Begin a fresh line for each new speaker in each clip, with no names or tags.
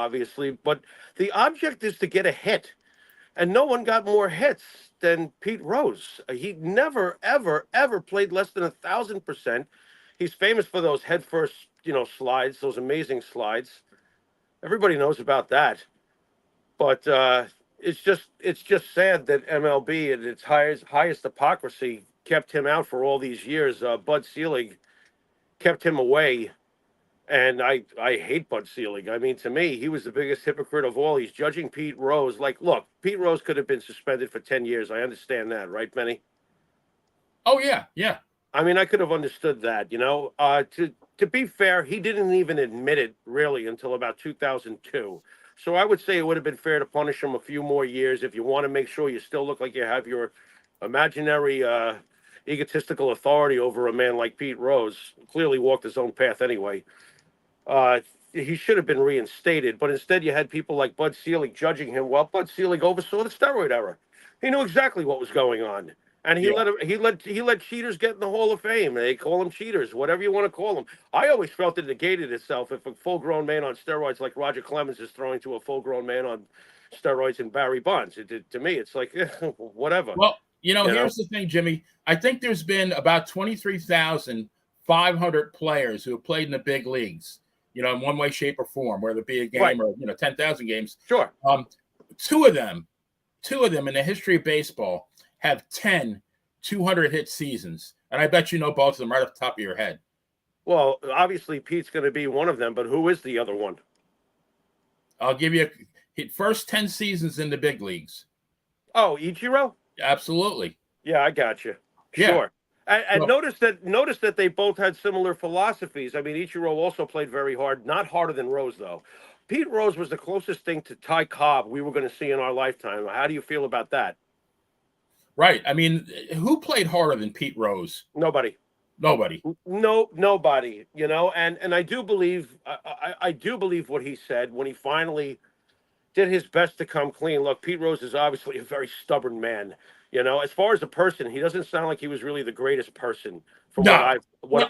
obviously, but the object is to get a hit. And no one got more hits than Pete Rose. He never, ever, ever played less than 1,000%. He's famous for those head first, slides, those amazing slides. Everybody knows about that. But it's just sad that MLB at its highest hypocrisy kept him out for all these years. Bud Selig kept him away, and I hate Bud Selig. I mean, to me, he was the biggest hypocrite of all. He's judging Pete Rose. Like, look, Pete Rose could have been suspended for 10 years. I understand that, right, Benny?
Oh, yeah, yeah.
I mean, I could have understood that, To be fair, he didn't even admit it, really, until about 2002. So I would say it would have been fair to punish him a few more years if you want to make sure you still look like you have your imaginary egotistical authority over a man like Pete Rose. Clearly walked his own path anyway. He should have been reinstated, but instead you had people like Bud Selig judging him. Well, Bud Selig oversaw the steroid era. He knew exactly what was going on, and he let cheaters get in the Hall of Fame. They call them cheaters, whatever you want to call them. I always felt it negated itself if a full-grown man on steroids like Roger Clemens is throwing to a full-grown man on steroids and Barry Bonds. To me, it's like whatever.
Well, here's the thing, Jimmy. I think there's been about 23,500 players who have played in the big leagues, in one way, shape, or form, whether it be a game
Right.
or 10,000 games.
Sure.
Two of them in the history of baseball have 10 200-hit seasons, and I bet you know both of them right off the top of your head.
Well, obviously Pete's going to be one of them, but who is the other one?
I'll give you first 10 seasons in the big leagues.
Oh, Ichiro?
Absolutely.
Yeah, I got you.
Yeah.
Sure. And notice that they both had similar philosophies. I mean, Ichiro also played very hard, not harder than Rose, though. Pete Rose was the closest thing to Ty Cobb we were going to see in our lifetime. How do you feel about that?
Right. I mean, who played harder than Pete Rose?
Nobody.
Nobody.
No, nobody. And I do believe I do believe what he said when he finally did his best to come clean. Look, Pete Rose is obviously a very stubborn man. As far as a person, he doesn't sound like he was really the greatest person from what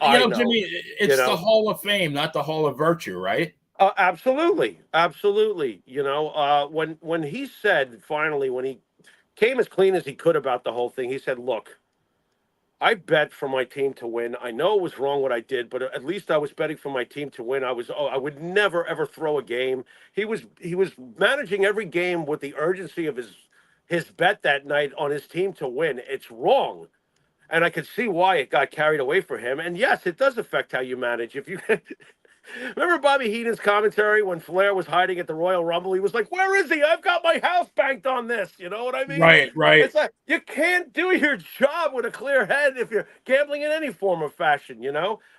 I know.
Jimmy, it's the Hall of Fame, not the Hall of Virtue, right?
Absolutely. When he said finally, when he came as clean as he could about the whole thing, he said, "Look, I bet for my team to win. I know it was wrong what I did, but at least I was betting for my team to win. I would never ever throw a game." He was managing every game with the urgency of his bet that night on his team to win. It's wrong. And I could see why it got carried away for him. And yes, it does affect how you manage. If you remember Bobby Heenan's commentary when Flair was hiding at the Royal Rumble, he was like, "Where is he? I've got my house banked on this." You know what I mean?
Right.
It's like you can't do your job with a clear head if you're gambling in any form or fashion,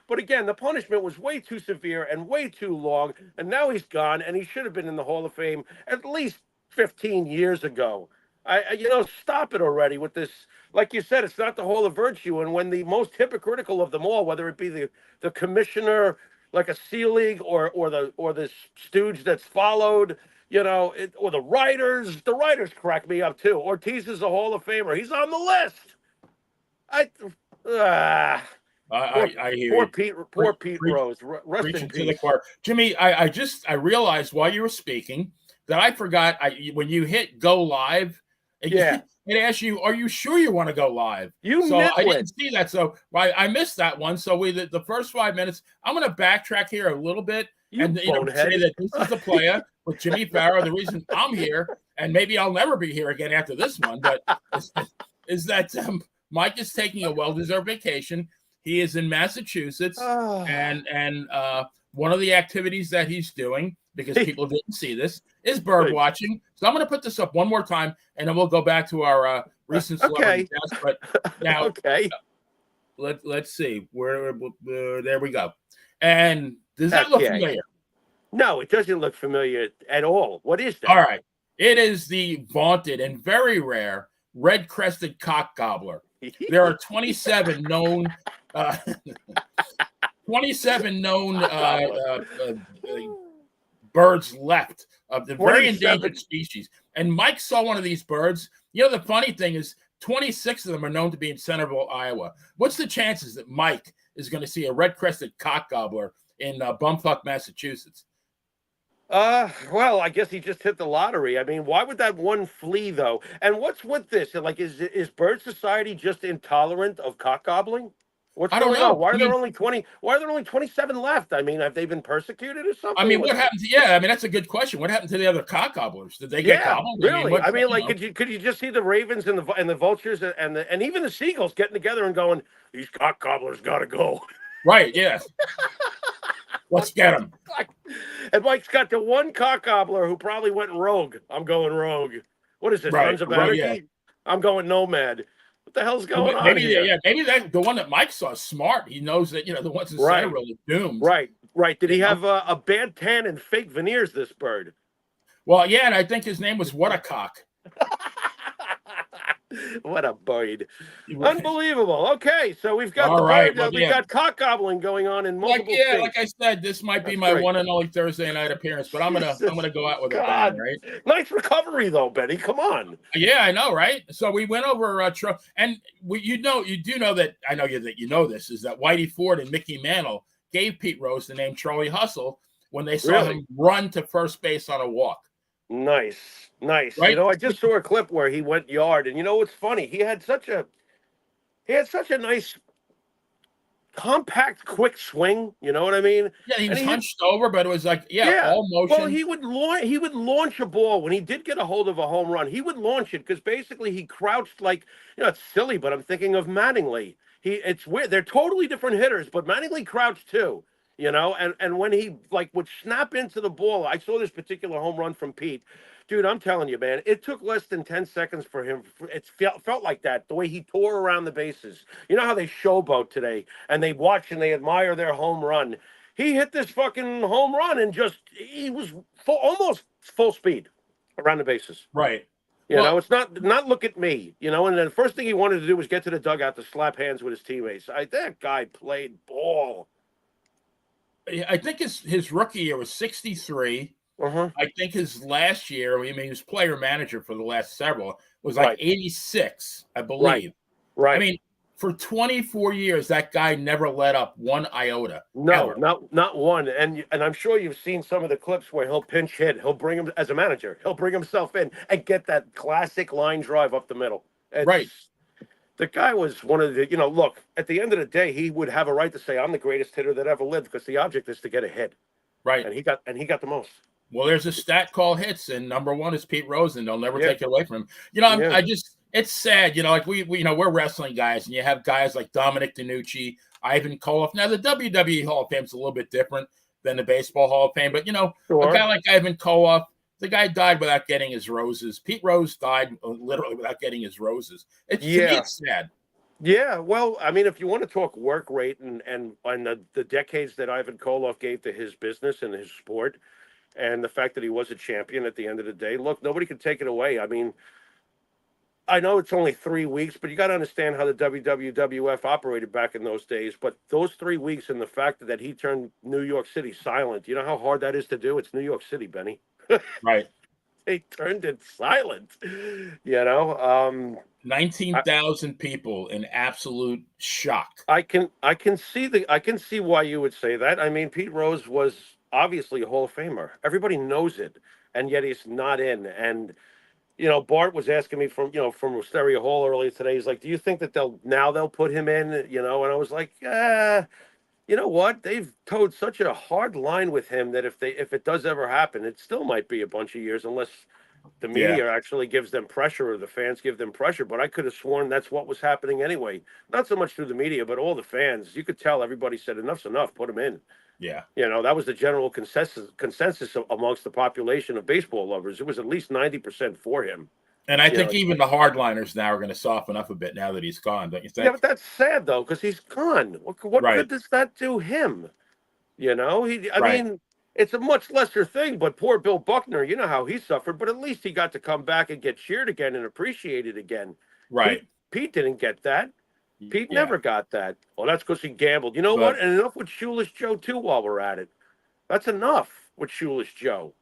But again, the punishment was way too severe and way too long. And now he's gone, and he should have been in the Hall of Fame at least 15 years ago. Stop it already with this. Like you said, it's not the Hall of Virtue. And when the most hypocritical of them all, whether it be the commissioner, like a Selig, or the stooge that's followed, or the writers crack me up too. Ortiz is a Hall of Famer. He's on the list.
I hear
poor
you.
Pete Rose. Rest in peace.
Jimmy, I realized while you were speaking that I forgot when you hit go live. It asks you, "Are you sure you want to go live?" I didn't see that, so I missed that one. So the first 5 minutes, I'm going to backtrack here a little bit and say that this is the playa with Jimmy Pharaoh. The reason I'm here, and maybe I'll never be here again after this one, but is that Mike is taking a well-deserved vacation. He is in Massachusetts, and one of the activities that he's doing, because people didn't see this, is bird watching. So I'm going to put this up one more time, and then we'll go back to our recent celebrity deaths. But now, let's see. There we go. And does that look familiar?
No, it doesn't look familiar at all. What is that?
All right. It is the vaunted and very rare red-crested cock gobbler. There are 27 known 27 known birds left of the very endangered species. And Mike saw one of these birds. The funny thing is 26 of them are known to be in Centerville, Iowa. What's the chances that Mike is going to see a red-crested cock gobbler in Bumfuck, Massachusetts?
Well, I guess he just hit the lottery. I mean, why would that one flee though? And what's with this? Like, is Bird Society just intolerant of cock gobbling? What's
I don't
going on?
know.
Why
I
are there
mean,
only 20? Why are there only 27 left? I mean, have they been persecuted or
I
something?
mean, what happened to? Yeah, I mean that's a good question. What happened to the other cock gobblers? Did they get
Yeah,
gobbled? I mean,
really.
what?
I mean,
You
like,
know?
could you just see the ravens and the vultures and even the seagulls getting together and going, "These cock gobblers got to go."
Right? Yeah. Let's get them.
And Mike's got the one cock gobbler who probably went rogue. I'm going rogue. What is this,
Right.
Sons of
Right. Yeah.
Anarchy? I'm going nomad. What the hell's going on
Maybe.
here?
Yeah. Maybe that the one that Mike saw is smart. He knows that the ones in
Right,
Cyril are doomed.
right. Did
You
he
know?
have a bad tan and fake veneers? This bird.
Well, yeah, and I think his name was What a Cock.
What a bird.
Right.
Unbelievable. Okay, so we've got
All
the
right.
bird.
Well,
We've got cock gobbling going on in multiple states.
Like I said, this might be
That's
my
great.
one and only Thursday night appearance, but I'm gonna go out with a bang, right?
Nice recovery though, Benny. Come on.
Yeah, I know, right? So we went over and you do know that I know that you know this is that Whitey Ford and Mickey Mantle gave Pete Rose the name Charlie Hustle when they saw him run to first base on a walk.
Nice.
Right?
I just saw a clip where he went yard, and what's funny? He had such a nice, compact, quick swing. You know what I mean?
Yeah, he
And
was hunched over, but it was like all motion.
Well, he would launch a ball when he did get a hold of a home run. He would launch it because basically he crouched like it's silly, but I'm thinking of Mattingly. It's weird. They're totally different hitters, but Mattingly crouched too. And when he would snap into the ball, I saw this particular home run from Pete. Dude, I'm telling you, man, it took less than 10 seconds for him. It felt like that, the way he tore around the bases. You know how they showboat today and they watch and they admire their home run. He hit this fucking home run and he was almost full speed around the bases.
Right.
It's not look at me, and then the first thing he wanted to do was get to the dugout to slap hands with his teammates. That guy played ball.
I think his rookie year was 63. I think his last year, I mean, he was player manager for the last several, was like 86, I believe.
Right.
I mean, for 24 years, that guy never let up one iota.
No, not one. And I'm sure you've seen some of the clips where he'll pinch hit. He'll bring him as a manager. He'll bring himself in and get that classic line drive up the middle.
Right.
The guy was one of the, look, at the end of the day, he would have a right to say, I'm the greatest hitter that ever lived because the object is to get a hit.
Right.
And he got the most.
Well, there's a stat called hits, and number one is Pete Rose, and they'll never take it away from him. It's sad, like we we're wrestling guys, and you have guys like Dominic DeNucci, Ivan Koloff. Now, the WWE Hall of Fame is a little bit different than the Baseball Hall of Fame, but, a guy like Ivan Koloff, the guy died without getting his roses. Pete Rose died literally without getting his roses. To me, it's sad.
Yeah, well, I mean, if you want to talk work rate and the decades that Ivan Koloff gave to his business and his sport, and the fact that he was a champion at the end of the day, look, nobody can take it away. I mean, I know it's only 3 weeks, but you got to understand how the WWF operated back in those days. But those 3 weeks and the fact that he turned New York City silent, you know how hard that is to do? It's New York City, Benny.
Right.
They turned it silent,
19,000 people in absolute shock.
I can see why you would say that. I mean, Pete Rose was obviously a Hall of Famer. Everybody knows it, and yet he's not in. And Bart was asking me from Stereo Hall earlier today. He's like, "Do you think that they'll put him in?" And I was like, you know what? They've towed such a hard line with him that if it does ever happen, it still might be a bunch of years unless the media actually gives them pressure or the fans give them pressure. But I could have sworn that's what was happening anyway. Not so much through the media, but all the fans. You could tell everybody said enough's enough. Put him in.
Yeah.
That was the general consensus amongst the population of baseball lovers. It was at least 90% for him.
And I think even the hardliners now are going to soften up a bit now that he's gone, don't you think?
Yeah, but that's sad, though, because he's gone. What good does that do him? I mean, it's a much lesser thing, but poor Bill Buckner, you know how he suffered, but at least he got to come back and get cheered again and appreciated again.
Right.
Pete didn't get that. Pete never got that. Well, that's because he gambled. You know what? And enough with Shoeless Joe, too, while we're at it. That's enough with Shoeless Joe.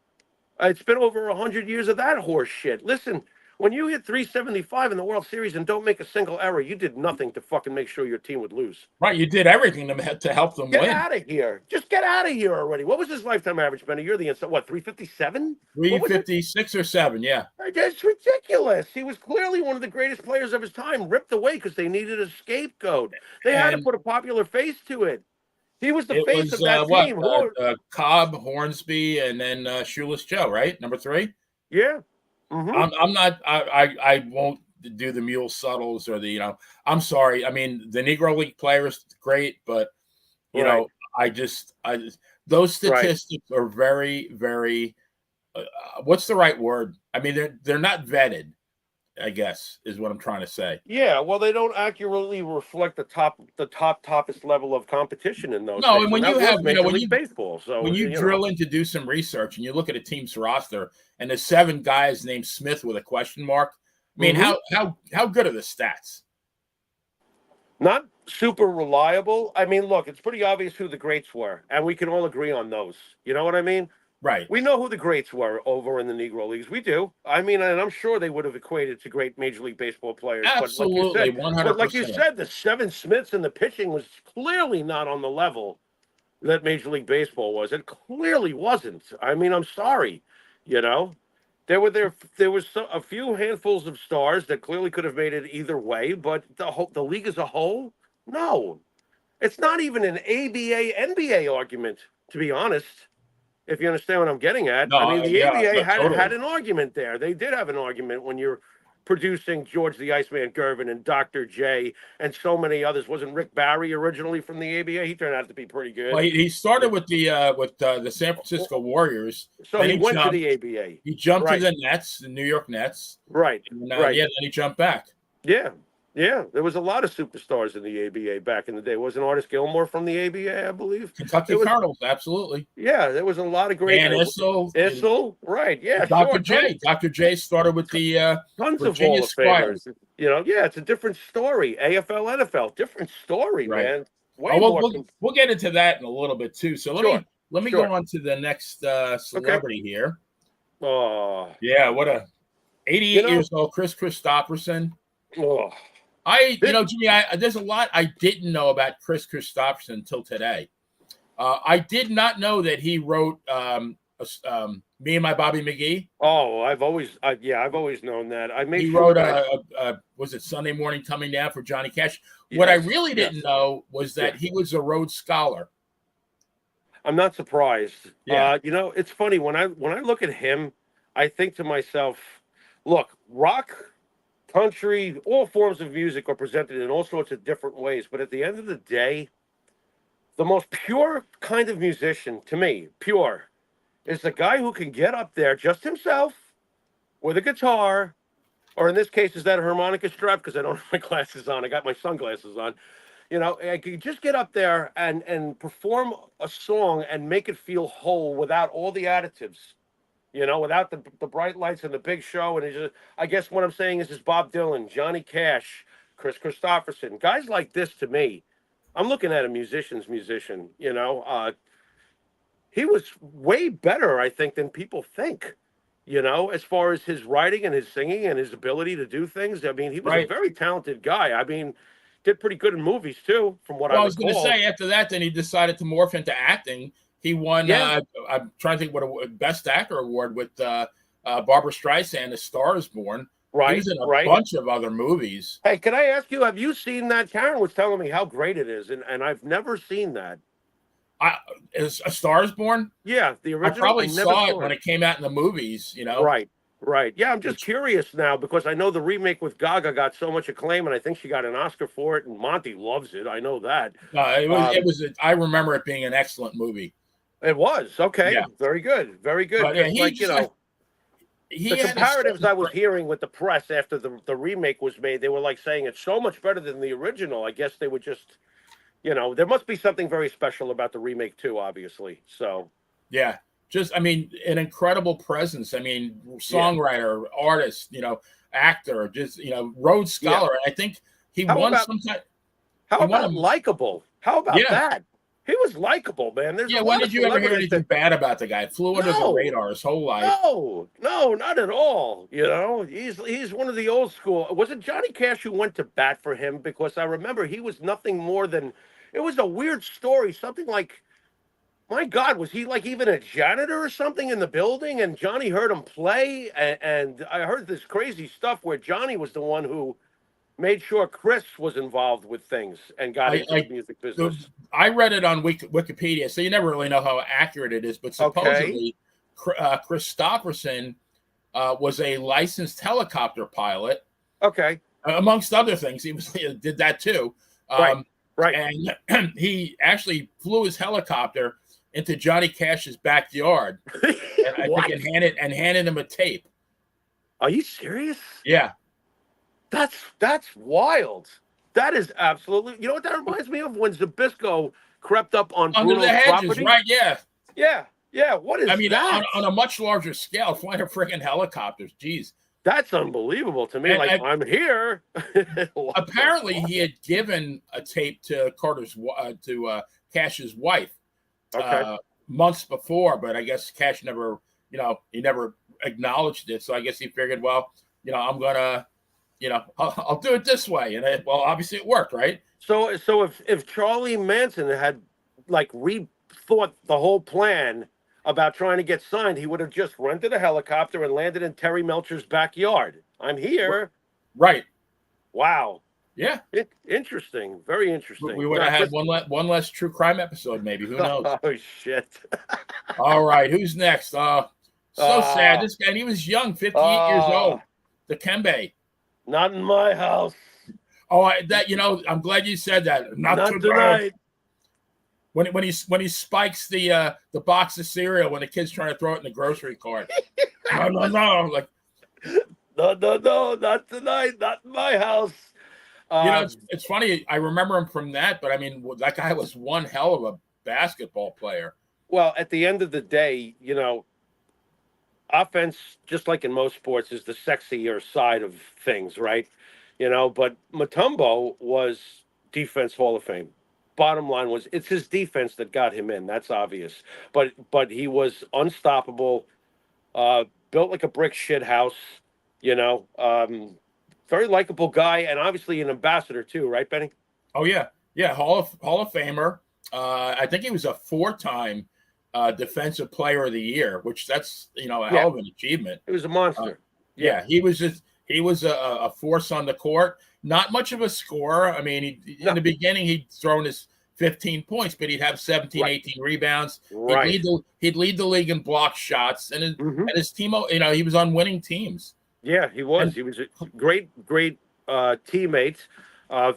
It's been over 100 years of that horse shit. Listen, When you hit 375 in the World Series and don't make a single error, you did nothing to fucking make sure your team would lose.
Right, you did everything to help them win.
Get out of here. Just get out of here already. What was his lifetime average, Benny? You're the insult. What, 357?
356 or 7, yeah.
That's ridiculous. He was clearly one of the greatest players of his time, ripped away because they needed a scapegoat. They had to put a popular face to it. He was the face of that team.
Cobb, Hornsby, and then Shoeless Joe, right? Number 3?
Yeah.
Mm-hmm. I'm not. I won't do the mule subtles or the. I'm sorry. I mean, the Negro League players great, but I just those statistics are very, very. What's the right word? I mean, they're not vetted, I guess, is what I'm trying to say.
Yeah, well, they don't accurately reflect the toppest level of competition in those.
No,
things.
And when you have
Major League Baseball, so
when you drill in to do some research and you look at a team's roster and there's 7 guys named Smith with a question mark, I mean, how good are the stats?
Not super reliable. I mean, look, it's pretty obvious who the greats were, and we can all agree on those. You know what I mean?
Right.
We know who the greats were over in the Negro Leagues. We do. I mean, and I'm sure they would have equated to great Major League Baseball players.
Absolutely, 100%.
But like you said, the 7 Smiths in the pitching was clearly not on the level that Major League Baseball was. It clearly wasn't. I mean, I'm sorry. There was a few handfuls of stars that clearly could have made it either way, but the league as a whole, no. It's not even an ABA NBA argument, to be honest. If you understand what I'm getting at.
No,
I mean, the ABA
totally.
had an argument there. They did have an argument when you're producing George the Iceman Gervin and Dr. J and so many others. Wasn't Rick Barry originally from the ABA? He turned out to be pretty good.
Well, he started with the San Francisco Warriors.
So he went to the ABA.
He jumped to the Nets, the New York Nets.
Right.
Right. Yeah, then he jumped back.
Yeah. Yeah, there was a lot of superstars in the ABA back in the day. Wasn't Artis Gilmore from the ABA, I believe?
Kentucky Colonels, absolutely.
Yeah, there was a lot of great.
And
Issel, right? Yeah,
Dr. J. Dr. J started with the
tons
Virginia
of Squires. Yeah, it's a different story. AFL, NFL, different story, man.
We'll get into that in a little bit too. So let me go on to the next celebrity here.
Oh,
yeah, what a 88 years old, Kristofferson.
Oh.
Jimmy, there's a lot I didn't know about Kristofferson until today. I did not know that he wrote Me and My Bobby McGee.
Oh, I've always known that.
He wrote was it Sunday Morning Coming Down for Johnny Cash? Yes, what I really didn't know was that he was a Rhodes Scholar.
I'm not surprised.
Yeah.
It's funny when I look at him, I think to myself, look, rock, country, all forms of music are presented in all sorts of different ways. But at the end of the day, the most pure kind of musician, to me, pure, is the guy who can get up there just himself with a guitar, or in this case, is that a harmonica strap? Because I don't have my glasses on. I got my sunglasses on. I could just get up there and perform a song and make it feel whole without all the additives. Without the bright lights and the big show. And I guess what I'm saying is Bob Dylan, Johnny Cash, Kristofferson, guys like this. To me, I'm looking at a musician's musician. He was way better, I think, than people think. As far as his writing and his singing and his ability to do things. I mean, he was a very talented guy. I mean, did pretty good in movies too, from what I
was going to say. After that, then he decided to morph into acting. He won, I'm trying to think what a Best Actor award with Barbra Streisand, A Star is Born.
Right.
He was in a bunch of other movies.
Hey, can I ask you, have you seen that? Karen was telling me how great it is, and I've never seen that.
Is A Star is Born?
Yeah, the original.
I probably saw it when it came out in the movies,
Right. Yeah, I'm just curious now because I know the remake with Gaga got so much acclaim, and I think she got an Oscar for it, and Monte loves it. I know that.
It was. I remember it being an excellent movie.
It was. Okay. Yeah. Very good. Very good.
But, the
comparatives I was hearing with the press after the remake was made, they were like saying it's so much better than the original. I guess they would just, there must be something very special about the remake too, obviously. So.
Yeah. An incredible presence. I mean, songwriter, artist, actor, Rhodes Scholar. Yeah. I think he won some time.
How about likable? How about that? He was likable, man. There's
Yeah,
a
when
lot
did
of
you ever hear
celebrities
anything bad about the guy? Flew under the radar his whole life.
No, not at all. You know, he's one of the old school. Was it Johnny Cash who went to bat for him? Because I remember he was nothing more than. It was a weird story. Something like, my God, was he like even a janitor or something in the building? And Johnny heard him play, and I heard this crazy stuff where Johnny was the one who made sure Chris was involved with things and got into the music business.
I read it on Wikipedia, so you never really know how accurate it is. But supposedly, Kristofferson was a licensed helicopter pilot.
Okay.
Amongst other things, he did that too.
Right.
And he actually flew his helicopter into Johnny Cash's backyard, and I think handed him a tape.
Are you serious?
Yeah.
That's wild. That is absolutely. You know what that reminds me of? When Zbyszko crept up on
under
Bruno's
the hedges,
property?
right? Yeah.
Yeah. What is that?
On a much larger scale, flying a freaking helicopters. Jeez.
That's unbelievable to me. I'm here.
Apparently, he had given a tape to Cash's wife months before, but I guess Cash never, he never acknowledged it. So I guess he figured, well, I'm gonna, I'll do it this way, and obviously it worked, right?
So if Charlie Manson had rethought the whole plan about trying to get signed, he would have just rented a helicopter and landed in Terry Melcher's backyard. I'm here.
Right.
Wow.
Yeah.
Interesting. Very interesting.
We would have had one less true crime episode, maybe. Who knows?
Oh, shit.
All right. Who's next? Sad. This guy, and he was young, 58 years old. Dikembe.
Not in my house.
Oh, I'm glad you said that. Not tonight. When he spikes the box of cereal when the kid's trying to throw it in the grocery cart. No. Like,
no, not tonight. Not in my house.
It's funny. I remember him from that, but I mean, that guy was one hell of a basketball player.
Well, at the end of the day, offense, just like in most sports, is the sexier side of things, right? But Mutombo was defense Hall of Fame. Bottom line was, it's his defense that got him in. That's obvious. But he was unstoppable, built like a brick shit house, very likable guy, and obviously an ambassador too, right, Benny?
Oh yeah. Hall of Famer. I think he was a 4-time defensive player of the year, which that's a hell of an achievement.
He was a monster.
He was a force on the court. Not much of a scorer. I mean, in the beginning, he'd thrown his 15 points, but he'd have 17, 18 rebounds.
Right.
He'd lead the league in block shots, and his team, he was on winning teams.
Yeah, he was. He was a great teammate,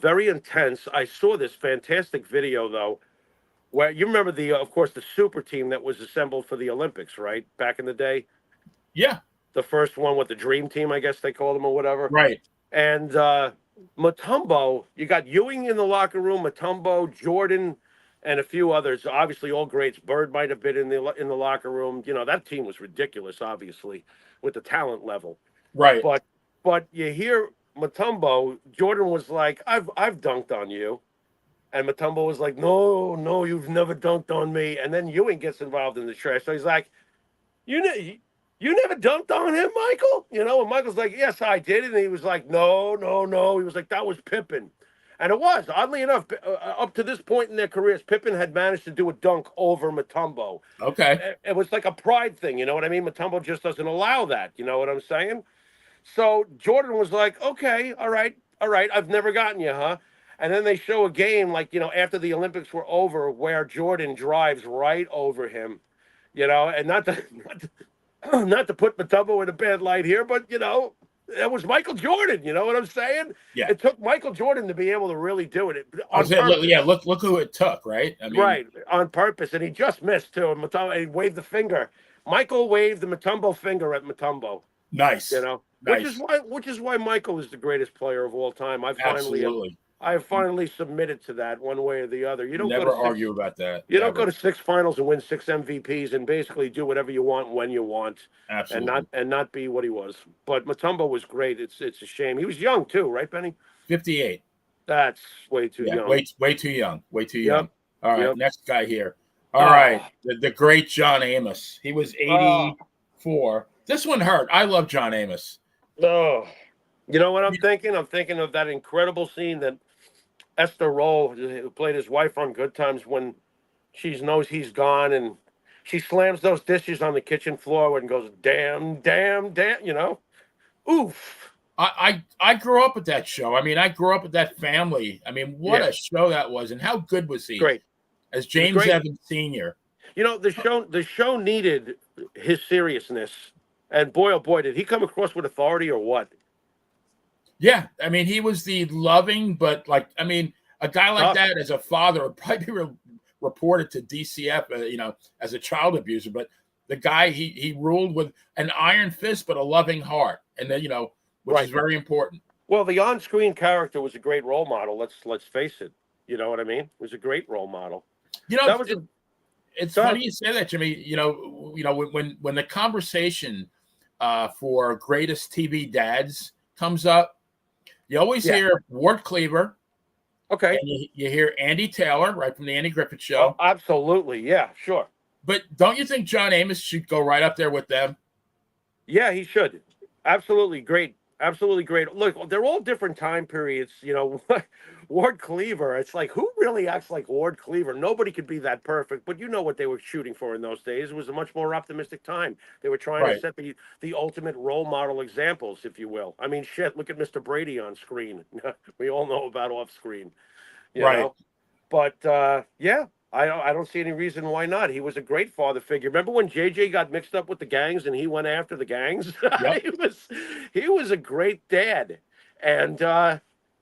very intense. I saw this fantastic video, though, where you remember of course, the super team that was assembled for the Olympics, right? Back in the day?
Yeah.
The first one with the Dream Team, I guess they called them, or whatever.
Right.
And Mutombo, you got Ewing in the locker room, Mutombo, Jordan, and a few others. Obviously, all greats. Bird might have been in the locker room. That team was ridiculous, obviously, with the talent level.
Right.
But you hear Mutombo, Jordan was like, I've dunked on you. And Mutombo was like, no, you've never dunked on me. And then Ewing gets involved in the trash. So he's like, you never dunked on him, Michael? And Michael's like, yes, I did. And he was like, no. He was like, that was Pippen. And it was, oddly enough, up to this point in their careers, Pippen had managed to do a dunk over Mutombo.
Okay.
It was like a pride thing, you know what I mean? Mutombo just doesn't allow that, you know what I'm saying? So Jordan was like, okay, all right, I've never gotten you, huh? And then they show a game, after the Olympics were over, where Jordan drives right over him, and not to put Mutombo in a bad light here, but, it was Michael Jordan, you know what I'm saying?
Yeah.
It took Michael Jordan to be able to really do it.
Look who it took, right? I mean,
right, on purpose, and he just missed, too, and Mutombo, he waved the finger. Michael waved the Mutombo finger at Mutombo.
Nice.
Nice. Which is why Michael is the greatest player of all time. I have finally submitted to that one way or the other. You don't
never argue about that.
You don't go to 6 finals and win 6 MVPs and basically do whatever you want when you want.
Absolutely.
And not be what he was. But Mutombo was great. It's a shame. He was young too, right, Benny?
58.
That's way too young.
Way too young. Way too young. All right, next guy here. All right, the great John Amos. He was 84. This one hurt. I love John Amos.
Oh, you know what I'm thinking? I'm thinking of that incredible scene that Esther Roll, who played his wife on Good Times, when she knows he's gone and she slams those dishes on the kitchen floor and goes, damn, damn, damn, you know? Oof.
I grew up with that show. I mean, I grew up with that family. I mean, what a show that was, and how good was he?
Great.
As James Evans Sr.
You know, the show needed his seriousness, and boy, oh boy, did he come across with authority or what?
Yeah, I mean, he was the loving, but like, I mean, a guy like that as a father would probably be reported to DCF, you know, as a child abuser. But the guy, he ruled with an iron fist, but a loving heart, and then, you know, which is very important.
Well, the on-screen character was a great role model. Let's face it. You know what I mean? It was a great role model.
You know, it's funny you say that, Jimmy. You know, when the conversation for greatest TV dads comes up, you always hear Ward Cleaver.
Okay.
And you hear Andy Taylor, right from the Andy Griffith Show.
Oh, absolutely. Yeah, sure.
But don't you think John Amos should go right up there with them?
Yeah, he should. Absolutely great. Absolutely great. Look, they're all different time periods. You know, Ward Cleaver, it's like, who really acts like Ward Cleaver? Nobody could be that perfect, but you know what they were shooting for in those days. It was a much more optimistic time. They were trying to set the ultimate role model examples, if you will. I mean, shit, look at Mr. Brady on screen. We all know about off screen. You know? But, yeah. I don't see any reason why not. He was a great father figure. Remember when JJ got mixed up with the gangs and he went after the gangs?
Yep.
he was a great dad. And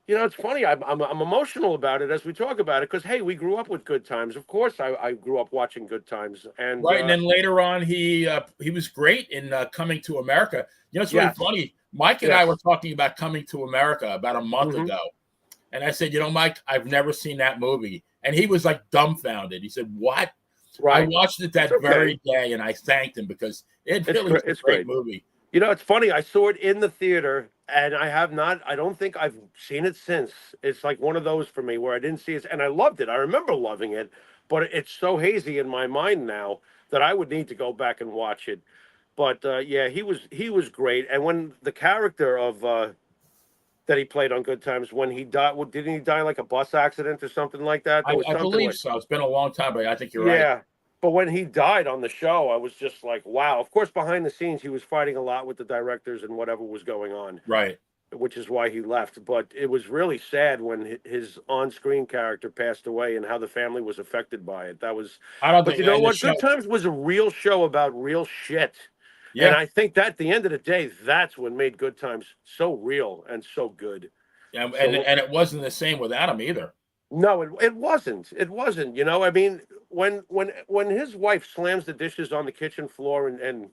you know, it's funny. I'm emotional about it as we talk about it because, hey, we grew up with Good Times. Of course, I grew up watching Good Times. And
and then later on, he was great in Coming to America. You know, it's really funny. Mike and I were talking about Coming to America about a month ago, and I said, you know, Mike, I've never seen that movie. And he was like dumbfounded. He said, what? I watched it that very day, and I thanked him because it's a great movie.
You know, it's funny. I saw it in the theater, and I don't think I've seen it since. It's like one of those for me where I didn't see it, and I loved it. I remember loving it, but it's so hazy in my mind now that I would need to go back and watch it. But, yeah, he was great. And when the character of that he played on Good Times, when he died, didn't he die like a bus accident or something like that?
I believe so. It's been a long time, but I think you're right.
Yeah, but when he died on the show, I was just like, wow. Of course, behind the scenes, he was fighting a lot with the directors and whatever was going on.
Right.
Which is why he left. But it was really sad when his on-screen character passed away and how the family was affected by it. That was. But you know what? Good Times was a real show about real shit. Yeah. And I think that at the end of the day, that's what made Good Times so real and so good.
Yeah, and it wasn't the same without him either.
No, it wasn't. It wasn't. You know, I mean, when his wife slams the dishes on the kitchen floor and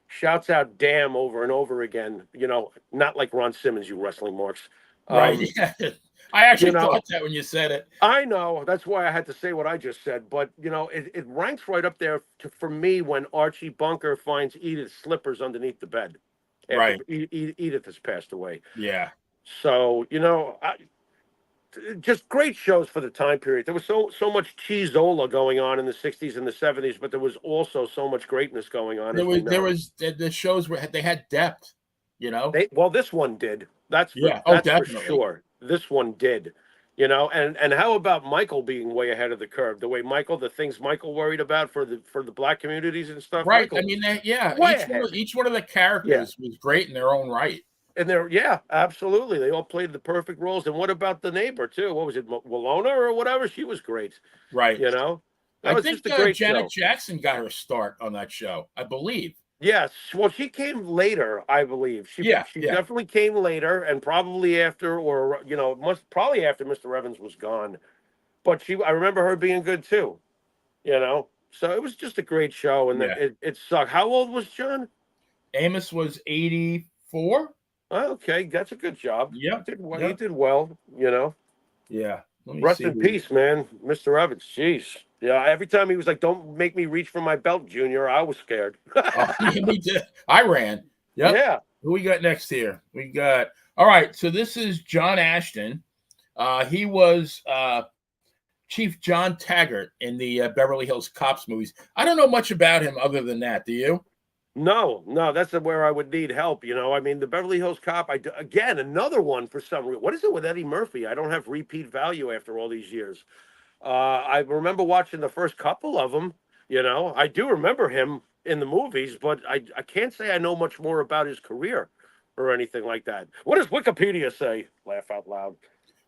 shouts out "damn" over and over again, you know, not like Ron Simmons, you wrestling marks.
Right. Yeah. I actually thought that when you said it.
I know. That's why I had to say what I just said. But, you know, it ranks right up there for me when Archie Bunker finds Edith's slippers underneath the bed. Edith has passed away.
Yeah.
So, you know, just great shows for the time period. There was so much cheeseola going on in the 60s and the 70s, but there was also so much greatness going on.
There was the shows where they had depth, you know?
Well, this one did. That's for sure. This one did, you know, and how about Michael being way ahead of the curve? The way the things Michael worried about for the black communities and stuff.
Right.
Michael,
I mean, each one of the characters was great in their own right.
And absolutely. They all played the perfect roles. And what about the neighbor too? What was it, Walona or whatever? She was great.
Right.
You know,
I think Janet Jackson got her start on that show, I believe.
Yes. Well, she came later, I believe. She definitely came later and probably after, or, you know, probably after Mr. Evans was gone. But I remember her being good too, you know. So it was just a great show, and it sucked. How old was John?
Amos was 84.
Okay, that's a good job.
Yeah.
He did well, you know.
Yeah.
Rest in peace, man. Mr. Evans. Jeez. Yeah, every time he was like, "Don't make me reach for my belt, Junior," I was scared.
Me too. I ran. Yep. Yeah. Who we got next here? All right, so this is John Ashton. He was Chief John Taggart in the Beverly Hills Cops movies. I don't know much about him other than that. Do you?
No, that's where I would need help. I mean, the Beverly Hills Cop. Again, another one for some reason. What is it with Eddie Murphy? I don't have repeat value after all these years. I remember watching the first couple of them. I do remember him in the movies, but I can't say I know much more about his career or anything like that. What does Wikipedia say? Laugh out loud.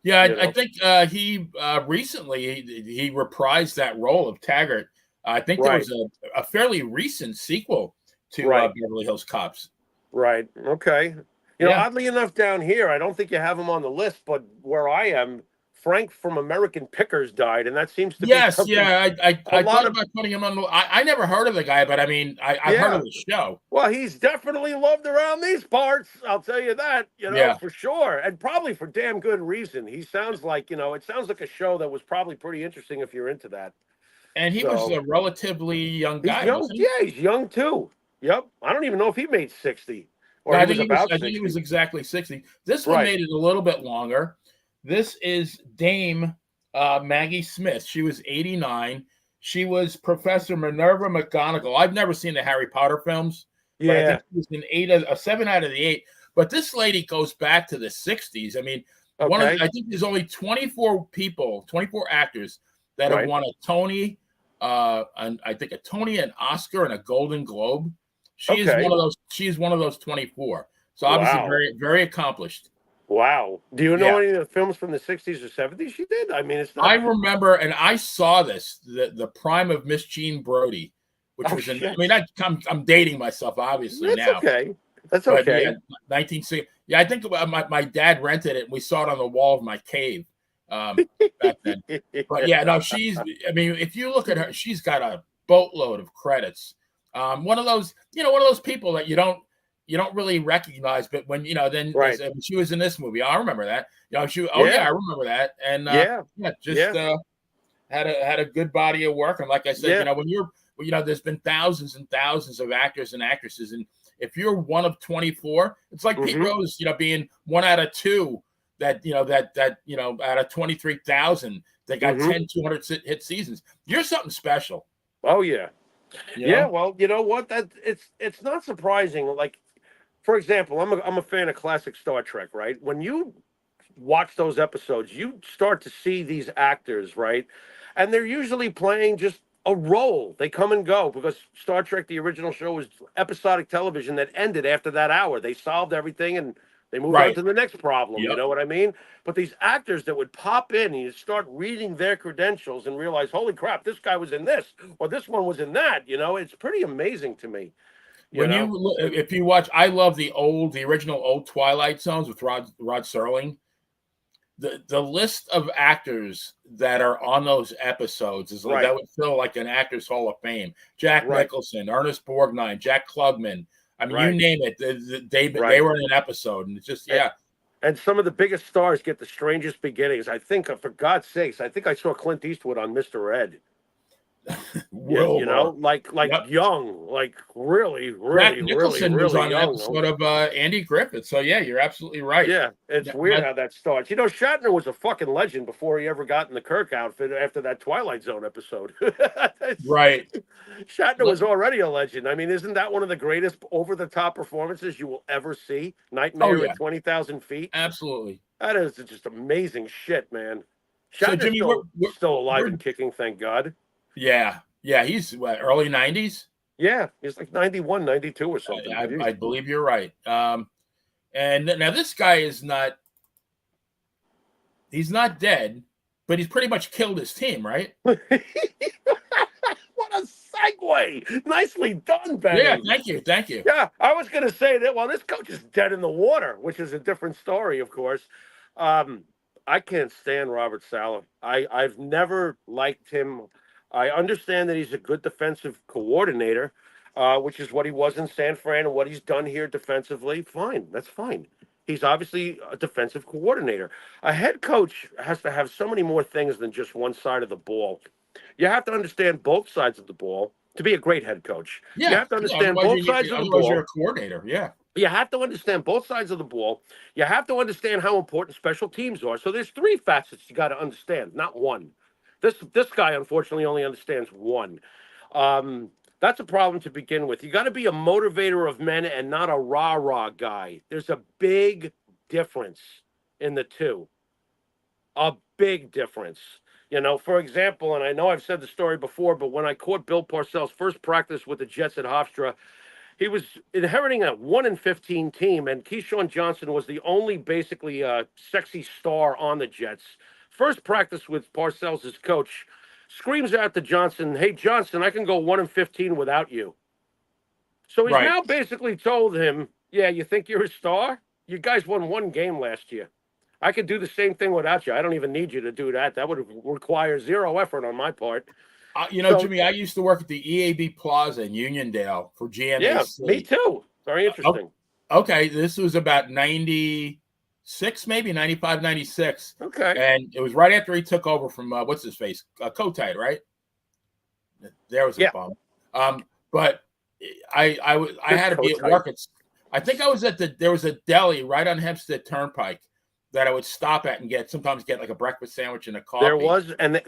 Yeah, I think he recently he reprised that role of Taggart. I think there was a fairly recent sequel to Beverly Hills Cops.
Right. Okay. Oddly enough, down here, I don't think you have him on the list, but where I am, Frank from American Pickers died, and that seems to be something.
Yeah. I thought about putting him on. I never heard of the guy, but I mean, I've heard of the show.
Well, he's definitely loved around these parts. I'll tell you that, for sure, and probably for damn good reason. He sounds like, it sounds like a show that was probably pretty interesting if you're into that.
And he was a relatively young guy.
He's young,
wasn't he?
Yeah, he's young too. Yep. I don't even know if he made 60.
Or I think he was exactly 60. This one made it a little bit longer. This is Dame Maggie Smith. She was 89. She was Professor Minerva McGonagall. I've never seen the Harry Potter films.
Yeah.
But I think it was a 7 out of the 8. But this lady goes back to the 60s. I mean, I think there's only 24 actors that have won a Tony, and I think a Tony, an Oscar, and a Golden Globe. She's one of those 24. So obviously very, very accomplished.
Wow. Do you know any of the films from the 60s or 70s she did? I mean, it's not.
I remember, and I saw this, the prime of Miss Jean Brody, which was in, I mean, I'm dating myself, obviously, now.
That's okay.
But, 1960. Yeah, I think my dad rented it, and we saw it on the wall of my cave back then. But yeah, no, I mean, if you look at her, she's got a boatload of credits. One of those people that you don't really recognize, but when when she was in this movie, I remember that. I remember that, and had a good body of work. And like I said, when there's been thousands and thousands of actors and actresses, and if you're one of 24, it's like Pete Rose, being 1 out of 2 that out of 23,000 that got 10 200 hit seasons. You're something special.
Oh yeah. Yeah, well, you know what? That it's not surprising. Like, for example, I'm a fan of classic Star Trek, right? When you watch those episodes, you start to see these actors, right? And they're usually playing just a role. They come and go because Star Trek, the original show, was episodic television that ended after that hour. They solved everything and they moved on to the next problem. You know what I mean? But these actors that would pop in and you start reading their credentials and realize, holy crap, this guy was in this or this one was in that. It's pretty amazing to me.
If you watch, I love the original old Twilight Zones with Rod Serling. The list of actors that are on those episodes is like that would fill like an Actors Hall of Fame. Jack Nicholson, Ernest Borgnine, Jack Klugman. I mean, you name it. They were in an episode, and it's just
And some of the biggest stars get the strangest beginnings. I think, for God's sakes, I saw Clint Eastwood on Mr. Ed. Young, like really,
was on
young.
An episode of Andy Griffith. So yeah, you're absolutely right.
Yeah, it's weird how that starts. Shatner was a fucking legend before he ever got in the Kirk outfit after that Twilight Zone episode.
Right.
Shatner was already a legend. I mean, isn't that one of the greatest over-the-top performances you will ever see? Nightmare at 20,000 feet.
Absolutely.
That is just amazing shit, man. Shatner's still alive and kicking, thank God.
Yeah, he's early 90s?
Yeah, he's like 91, 92 or something.
I believe you're right. And now this guy is not dead, but he's pretty much killed his team, right?
What a segue. Nicely done, Ben.
Yeah, thank you.
Yeah, I was going to say that, well, this coach is dead in the water, which is a different story, of course. I can't stand Robert Salah. I've never liked him. I understand that he's a good defensive coordinator, which is what he was in San Fran and what he's done here defensively. Fine. That's fine. He's obviously a defensive coordinator. A head coach has to have so many more things than just one side of the ball. You have to understand both sides of the ball to be a great head coach.
Yeah,
you have to understand both sides of the ball.
You're a coordinator, yeah.
You have to understand both sides of the ball. You have to understand how important special teams are. So there's 3 facets you got to understand, not one. This guy, unfortunately, only understands one. That's a problem to begin with. You got to be a motivator of men and not a rah-rah guy. There's a big difference in the two. A big difference. You know, for example, and I know I've said the story before, but when I caught Bill Parcells' first practice with the Jets at Hofstra, he was inheriting a 1-15 team, and Keyshawn Johnson was the only basically sexy star on the Jets. First practice with Parcells' as coach, screams out to Johnson, "Hey, Johnson, I can go 1-15 without you." So he's now basically told him, "Yeah, you think you're a star? You guys won one game last year. I could do the same thing without you. I don't even need you to do that. That would require zero effort on my part."
You know, Jimmy, I used to work at the EAB Plaza in Uniondale for GMAC.
Yeah, me too. Very interesting.
Okay, this was about 96, maybe 95, 96.
Okay.
And it was right after he took over from, what's his face? Kotite, right? There was a bum. But I had to be at work. I think I was there was a deli right on Hempstead Turnpike that I would stop at and sometimes get like a breakfast sandwich and a coffee. There
was, and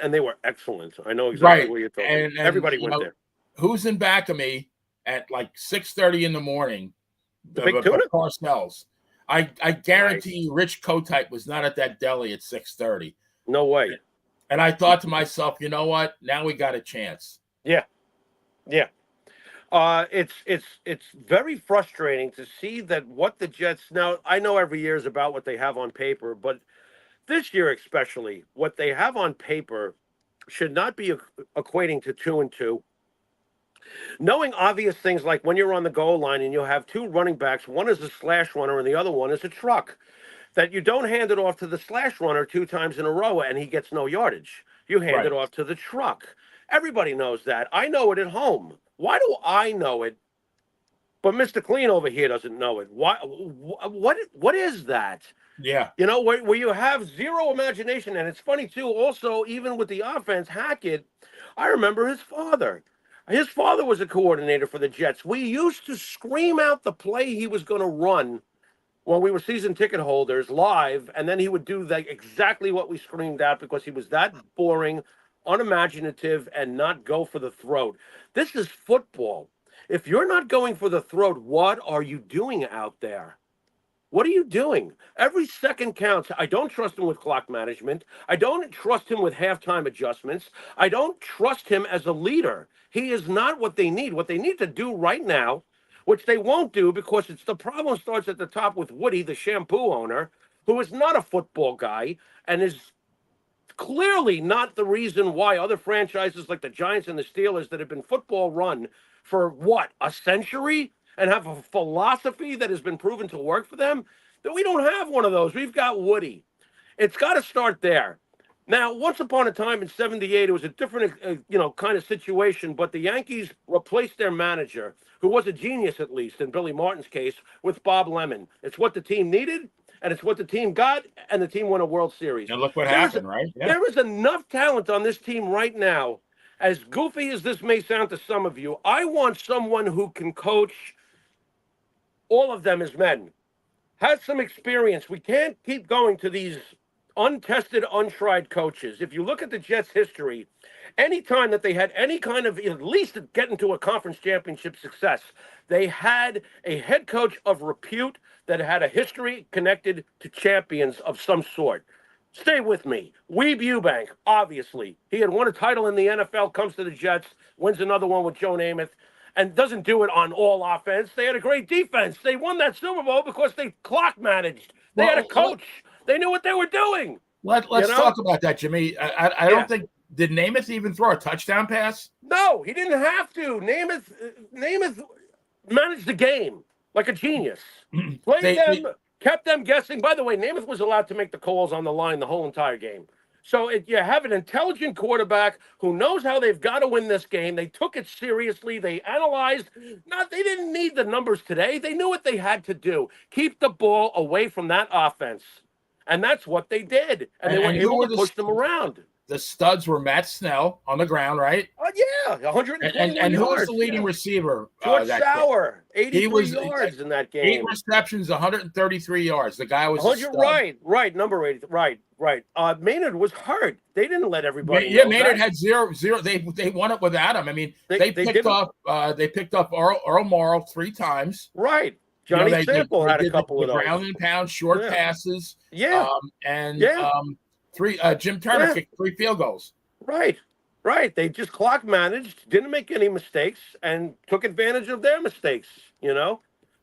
they were excellent. I know exactly what you're talking about. And everybody went there.
Who's in back of me at like 6:30 in the morning?
The big tuna?
Parcells. I guarantee you Rich Kotite was not at that deli at 6:30.
No way.
And I thought to myself, you know what? Now we got a chance.
Yeah. Yeah. It's very frustrating to see that what the Jets now. I know every year is about what they have on paper, but this year especially, what they have on paper should not be equating to 2-2. Knowing obvious things like when you're on the goal line and you'll have two running backs, one is a slash runner and the other one is a truck, that you don't hand it off to the slash runner 2 times in a row and he gets no yardage. You hand it off to the truck. Everybody knows that. I know it at home. Why do I know it, but Mr. Clean over here doesn't know it? Why? What is that?
Yeah.
You know, where you have zero imagination. And it's funny, too, also, even with the offense, Hackett, I remember his father. His father was a coordinator for the Jets. We used to scream out the play he was going to run when we were season ticket holders live, and then he would do exactly what we screamed out because he was that boring, unimaginative, and not go for the throat. This is football. If you're not going for the throat, what are you doing out there? What are you doing? Every second counts. I don't trust him with clock management. I don't trust him with halftime adjustments. I don't trust him as a leader. He is not what they need. What they need to do right now, which they won't do because the problem starts at the top with Woody, the shampoo owner, who is not a football guy and is clearly not the reason why other franchises like the Giants and the Steelers that have been football run for a century and have a philosophy that has been proven to work for them, that we don't have one of those. We've got Woody. It's got to start there. Now, once upon a time in 78, it was a different, kind of situation, but the Yankees replaced their manager, who was a genius at least, in Billy Martin's case, with Bob Lemon. It's what the team needed, and it's what the team got, and the team won a World Series.
And look what happened, right? Yeah.
There is enough talent on this team right now. As goofy as this may sound to some of you, I want someone who can coach all of them as men, has some experience. We can't keep going to these untested, untried coaches. If you look at the Jets' history, any time that they had any kind of at least get into a conference championship success, they had a head coach of repute that had a history connected to champions of some sort. Stay with me. Weeb Eubank, obviously. He had won a title in the NFL, comes to the Jets, wins another one with Joe Namath, and doesn't do it on all offense. They had a great defense. They won that Super Bowl because they clock managed. They had a coach. They knew what they were doing.
Let's talk about that, Jimmy. I don't think – did Namath even throw a touchdown pass?
No, he didn't have to. Namath managed the game like a genius. Kept them guessing. By the way, Namath was allowed to make the calls on the line the whole entire game. So you have an intelligent quarterback who knows how they've got to win this game. They took it seriously. They analyzed. They didn't need the numbers today. They knew what they had to do. Keep the ball away from that offense. And that's what they did. And they were able to push them around.
The studs were Matt Snell on the ground, right?
Oh, yeah, 120
and who was the leading receiver?
George Sauer, 83 yards in that game.
8 receptions, 133 yards. The guy was
right, number 80, right. Right. Maynard was hurt. They didn't let everybody.
Yeah,
know
Maynard
that.
had 0-0. They won it without him. I mean, they picked
didn't.
up Earl Morrall 3 times.
Right. Johnny Sample had a couple of those.
Ground and pound short passes.
Yeah.
And 3 Jim Turner kicked 3 field goals.
Right. Right. They just clock managed, didn't make any mistakes, and took advantage of their mistakes.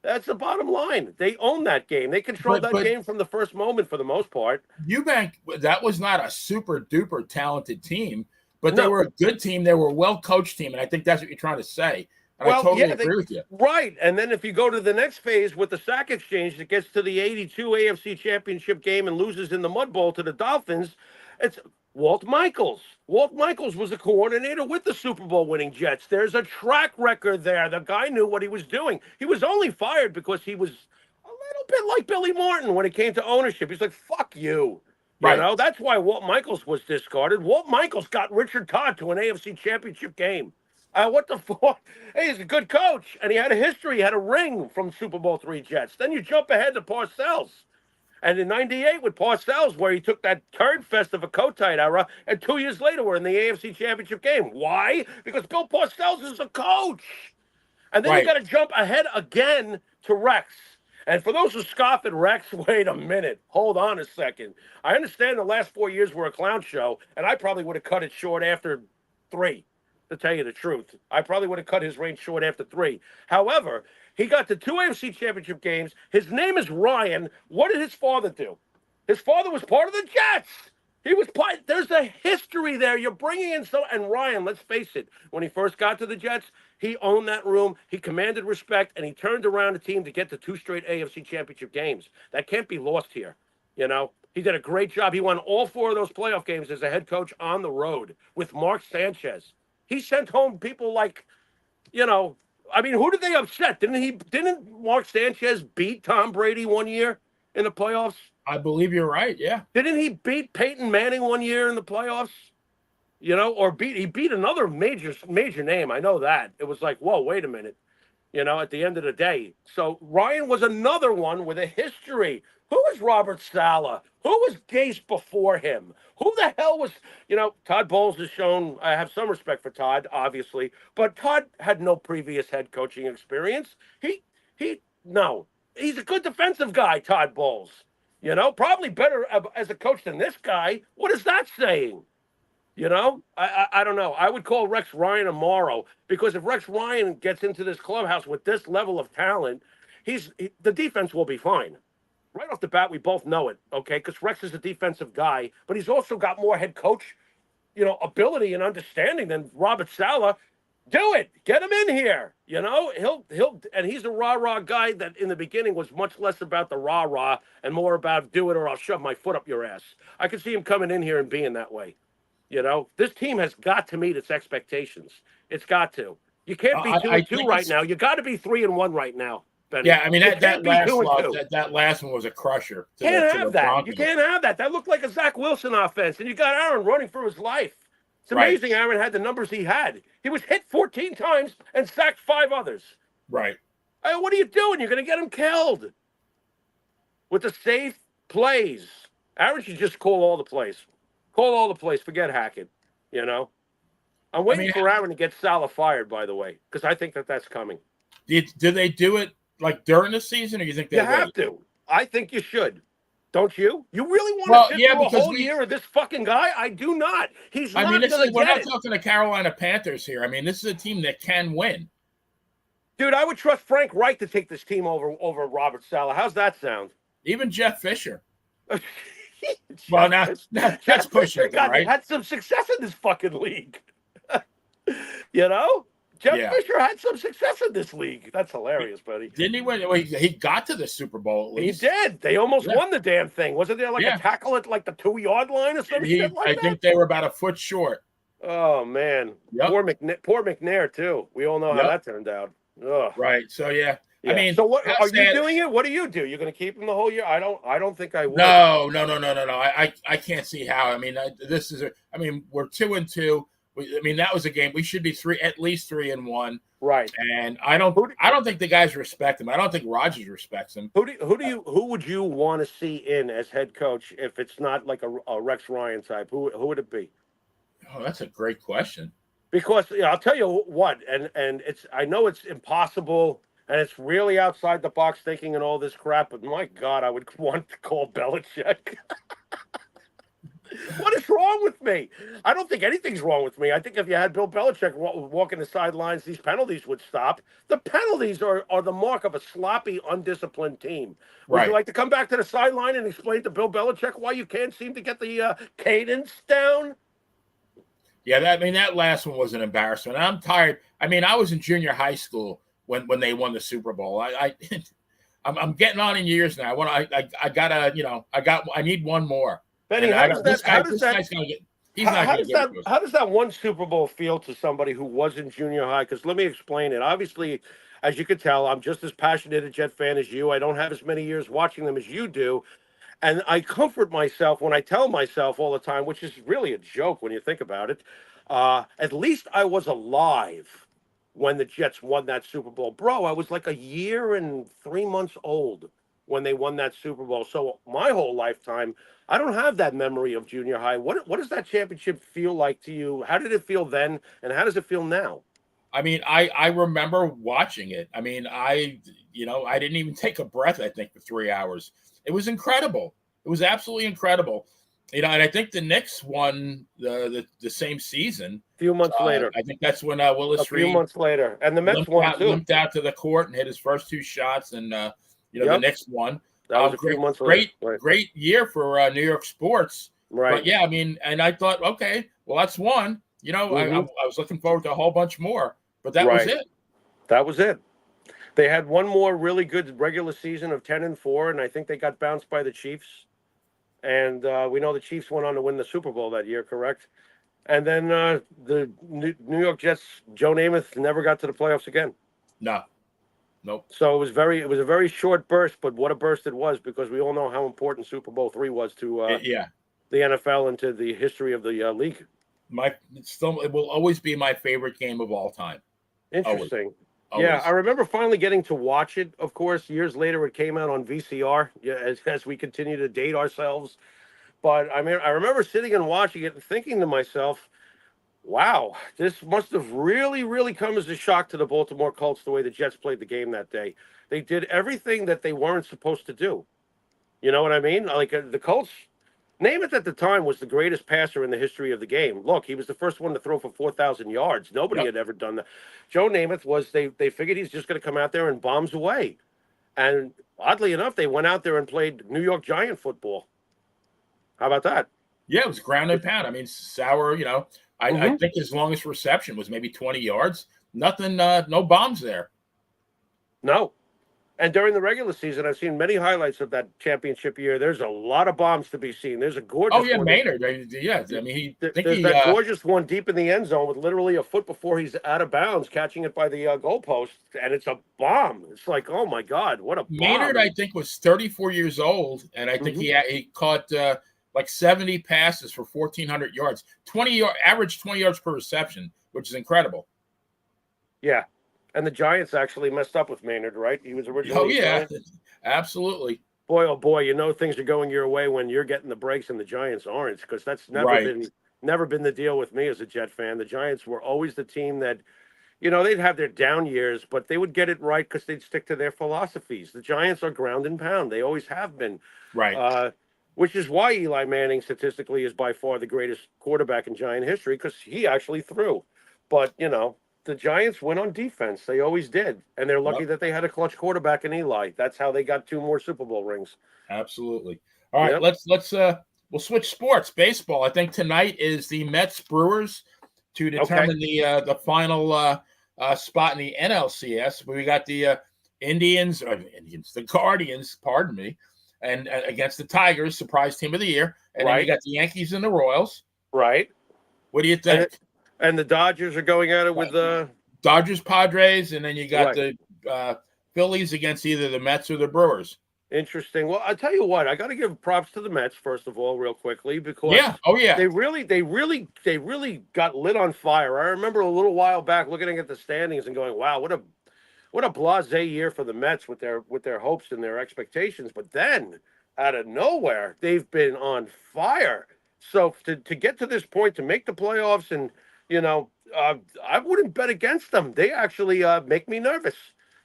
That's the bottom line. They own that game. They controlled that game from the first moment for the most part.
Eubank, that was not a super duper talented team, but they were a good team. They were a well-coached team, and I think that's what you're trying to say. And I totally agree with you.
Right. And then if you go to the next phase with the sack exchange that gets to the 82 AFC Championship game and loses in the Mud Bowl to the Dolphins, it's Walt Michaels. Walt Michaels was a coordinator with the Super Bowl winning Jets. There's a track record there. The guy knew what he was doing. He was only fired because he was a little bit like Billy Martin when it came to ownership. He's like, fuck you. Right. That's why Walt Michaels was discarded. Walt Michaels got Richard Todd to an AFC Championship game. What the fuck? Hey, he's a good coach, and he had a history. He had a ring from Super Bowl III Jets. Then you jump ahead to Parcells. And in 98 with Parcells, where he took that turd fest of a Kotite era, and 2 years later we're in the AFC Championship game. Why? Because Bill Parcells is a coach. And then you got to jump ahead again to Rex. And for those who scoff at Rex, wait a minute. Hold on a second. I understand the last 4 years were a clown show, and I probably would have cut it short after 3. To tell you the truth, I probably would have cut his reign short after 3. However, he got to 2 AFC Championship games. His name is Ryan. What did his father do? His father was part of the Jets. He was part. There's a history there. You're bringing in and Ryan, let's face it, when he first got to the Jets, he owned that room. He commanded respect, and he turned around the team to get to 2 straight AFC Championship games. That can't be lost here. He did a great job. He won all 4 of those playoff games as a head coach on the road with Mark Sanchez. He sent home people like, who did they upset? Didn't Mark Sanchez beat Tom Brady 1 year in the playoffs?
I believe you're right, yeah.
Didn't he beat Peyton Manning 1 year in the playoffs? He beat another major name. I know that. It was like, whoa, wait a minute. At the end of the day. So Ryan was another one with a history. Who was Robert Salah? Who was Gase before him? Who the hell was, Todd Bowles has shown, I have some respect for Todd, obviously, but Todd had no previous head coaching experience. No, he's a good defensive guy, Todd Bowles. Probably better as a coach than this guy. What is that saying? I don't know. I would call Rex Ryan tomorrow because if Rex Ryan gets into this clubhouse with this level of talent, the defense will be fine. Right off the bat, we both know it, okay? Because Rex is a defensive guy, but he's also got more head coach, ability and understanding than Robert Salah. Do it. Get him in here. He'll and he's a rah-rah guy that in the beginning was much less about the rah-rah and more about do it or I'll shove my foot up your ass. I could see him coming in here and being that way. This team has got to meet its expectations. It's got to. You can't be 2-2 right now. You got to be 3-1 right now. Benny.
Yeah, I mean that last one was a crusher.
You can't have that. You can't have that. That looked like a Zach Wilson offense, and you got Aaron running for his life. It's amazing Aaron had the numbers he had. He was hit 14 times and sacked 5 others.
Right.
What are you doing? You're going to get him killed. With the safe plays. Aaron should just call all the plays. Call all the plays. Forget Hackett. I'm waiting for Aaron to get Salah fired, by the way, because I think that's coming.
Did they do it like during the season, or you think they
have to? I think you should. Don't you? You really want to sit through a whole year of this fucking guy? I do not. He's not going to get it.
We're not talking to Carolina Panthers here. I mean, this is a team that can win.
Dude, I would trust Frank Reich to take this team over Robert Salah. How's that sound?
Even Jeff Fisher. Well, now that's pushing it, right?
Had some success in this fucking league. Jeff Fisher had some success in this league. That's hilarious, buddy.
Didn't he win? Well, he got to the Super Bowl at least.
He did. They almost won the damn thing. Wasn't there like a tackle at like the 2-yard line or something shit like that?
I think they were about a foot short.
Oh, man. Yep. Poor McNair, too. We all know how that turned out. Ugh.
Right. So, yeah. I mean,
so what are you doing it? What do you do? You're going to keep him the whole year? I don't think I will.
No. I can't see how. I mean, we're 2-2. I mean, that was a game we should be at least 3-1.
Right.
And I don't think the guys respect him. I don't think Rodgers respects him.
Who would you want to see in as head coach if it's not like a Rex Ryan type? Who would it be?
Oh, that's a great question.
Because I'll tell you what, and I know it's impossible and it's really outside the box thinking and all this crap, but my God, I would want to call Belichick. What is wrong with me? I don't think anything's wrong with me. I think if you had Bill Belichick walking the sidelines, these penalties would stop. The penalties are the mark of a sloppy, undisciplined team. Would you like to come back to the sideline and explain to Bill Belichick why you can't seem to get the cadence down?
Yeah, that last one was an embarrassment. I'm tired. I mean, I was in junior high school when they won the Super Bowl. I'm getting on in years now. I need one more.
Benny, how does that one Super Bowl feel to somebody who was in junior high? Because let me explain it. Obviously, as you can tell, I'm just as passionate a Jet fan as you. I don't have as many years watching them as you do. And I comfort myself when I tell myself all the time, which is really a joke when you think about it, at least I was alive when the Jets won that Super Bowl. Bro, I was like a year and 3 months old when they won that Super Bowl. So my whole lifetime, I don't have that memory of junior high. What does that championship feel like to you? How did it feel then, and how does it feel now?
I mean, I remember watching it. I mean, I didn't even take a breath, I think, for 3 hours. It was incredible. It was absolutely incredible. And I think the Knicks won the same season.
A few months later.
I think that's when Willis Reed.
A few months later. And the Mets won, too.
Limped out to the court and hit his first 2 shots, and, the Knicks won.
That was a few months later.
Great year for New York sports.
Right.
But, yeah, I mean, and I thought, okay, well, that's one. I was looking forward to a whole bunch more. But that was it.
That was it. They had one more really good regular season of 10-4, and I think they got bounced by the Chiefs. And we know the Chiefs went on to win the Super Bowl that year, correct? And then the New York Jets, Joe Namath, never got to the playoffs again.
No. Nope.
So it was a very short burst, but what a burst it was, because we all know how important Super Bowl III was to the NFL and to the history of the league.
It will always be my favorite game of all time.
Interesting.
Always.
Yeah, I remember finally getting to watch it. Of course, years later, it came out on VCR. Yeah, as we continue to date ourselves. But I mean, I remember sitting and watching it and thinking to myself, "Wow, this must have really, really come as a shock to the Baltimore Colts the way the Jets played the game that day. They did everything that they weren't supposed to do. You know what I mean? Like the Colts." Namath at the time was the greatest passer in the history of the game. Look, he was the first one to throw for 4,000 yards. Nobody had ever done that. Joe Namath they figured he's just going to come out there and bombs away. And oddly enough, they went out there and played New York Giant football. How about that?
Yeah, it was ground and pound. I mean, Sauer, I think his longest reception was maybe 20 yards. Nothing, no bombs there.
No. And during the regular season, I've seen many highlights of that championship year. There's a lot of bombs to be seen. There's a gorgeous one.
Maynard. Yeah, I mean,
there's that gorgeous one deep in the end zone with literally a foot before he's out of bounds, catching it by the goalpost, and it's a bomb. It's like, oh my God, what a bomb.
Maynard, I think, was 34 years old, and I think he caught like 70 passes for 1,400 yards, average 20 yards per reception, which is incredible.
Yeah. And the Giants actually messed up with Maynard, right? He was originally.
Oh, yeah, absolutely.
Boy, oh boy, things are going your way when you're getting the breaks and the Giants aren't, because that's never been the deal with me as a Jet fan. The Giants were always the team that, they'd have their down years, but they would get it right because they'd stick to their philosophies. The Giants are ground and pound. They always have been.
Right.
Which is why Eli Manning statistically is by far the greatest quarterback in Giant history, because he actually threw. But, the Giants win on defense. They always did. And they're lucky that they had a clutch quarterback in Eli. That's how they got 2 more Super Bowl rings.
Absolutely. All right, let's we'll switch sports. Baseball. I think tonight is the Mets Brewers to determine the final spot in the NLCS. We got the the Guardians, pardon me, and against the Tigers, surprise team of the year. And then you got the Yankees and the Royals.
Right.
What do you think?
And the Dodgers are going at it with the
Dodgers, Padres, and then you got the Phillies against either the Mets or the Brewers.
Interesting. Well, I tell you what, I got to give props to the Mets first of all, real quickly, because
yeah,
they really got lit on fire. I remember a little while back looking at the standings and going, "Wow, what a blasé year for the Mets with their hopes and their expectations." But then, out of nowhere, they've been on fire. So to get to this point, to make the playoffs, and I wouldn't bet against them. They actually make me nervous.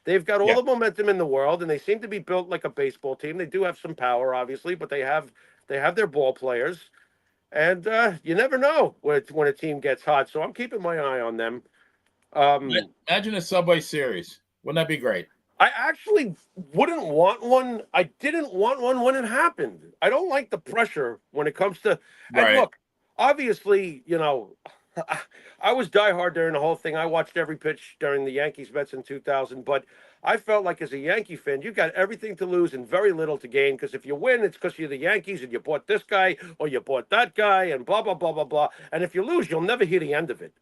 They've got all
yeah.
the momentum in the world, and they seem to be built like a baseball team. They do have some power, obviously, but they have their ball players, and you never know when a team gets hot. So I'm keeping my eye on them.
Imagine a Subway Series. Wouldn't that be great?
I actually wouldn't want one. I didn't want one when it happened. I don't like the pressure when it comes to. And
Right.
look, obviously, I was diehard during the whole thing. I watched every pitch during the Yankees Mets in 2000, but I felt like as a Yankee fan, you got everything to lose and very little to gain. Because if you win, it's because you're the Yankees and you bought this guy or you bought that guy and blah blah blah blah blah. And if you lose, you'll never hear the end of it.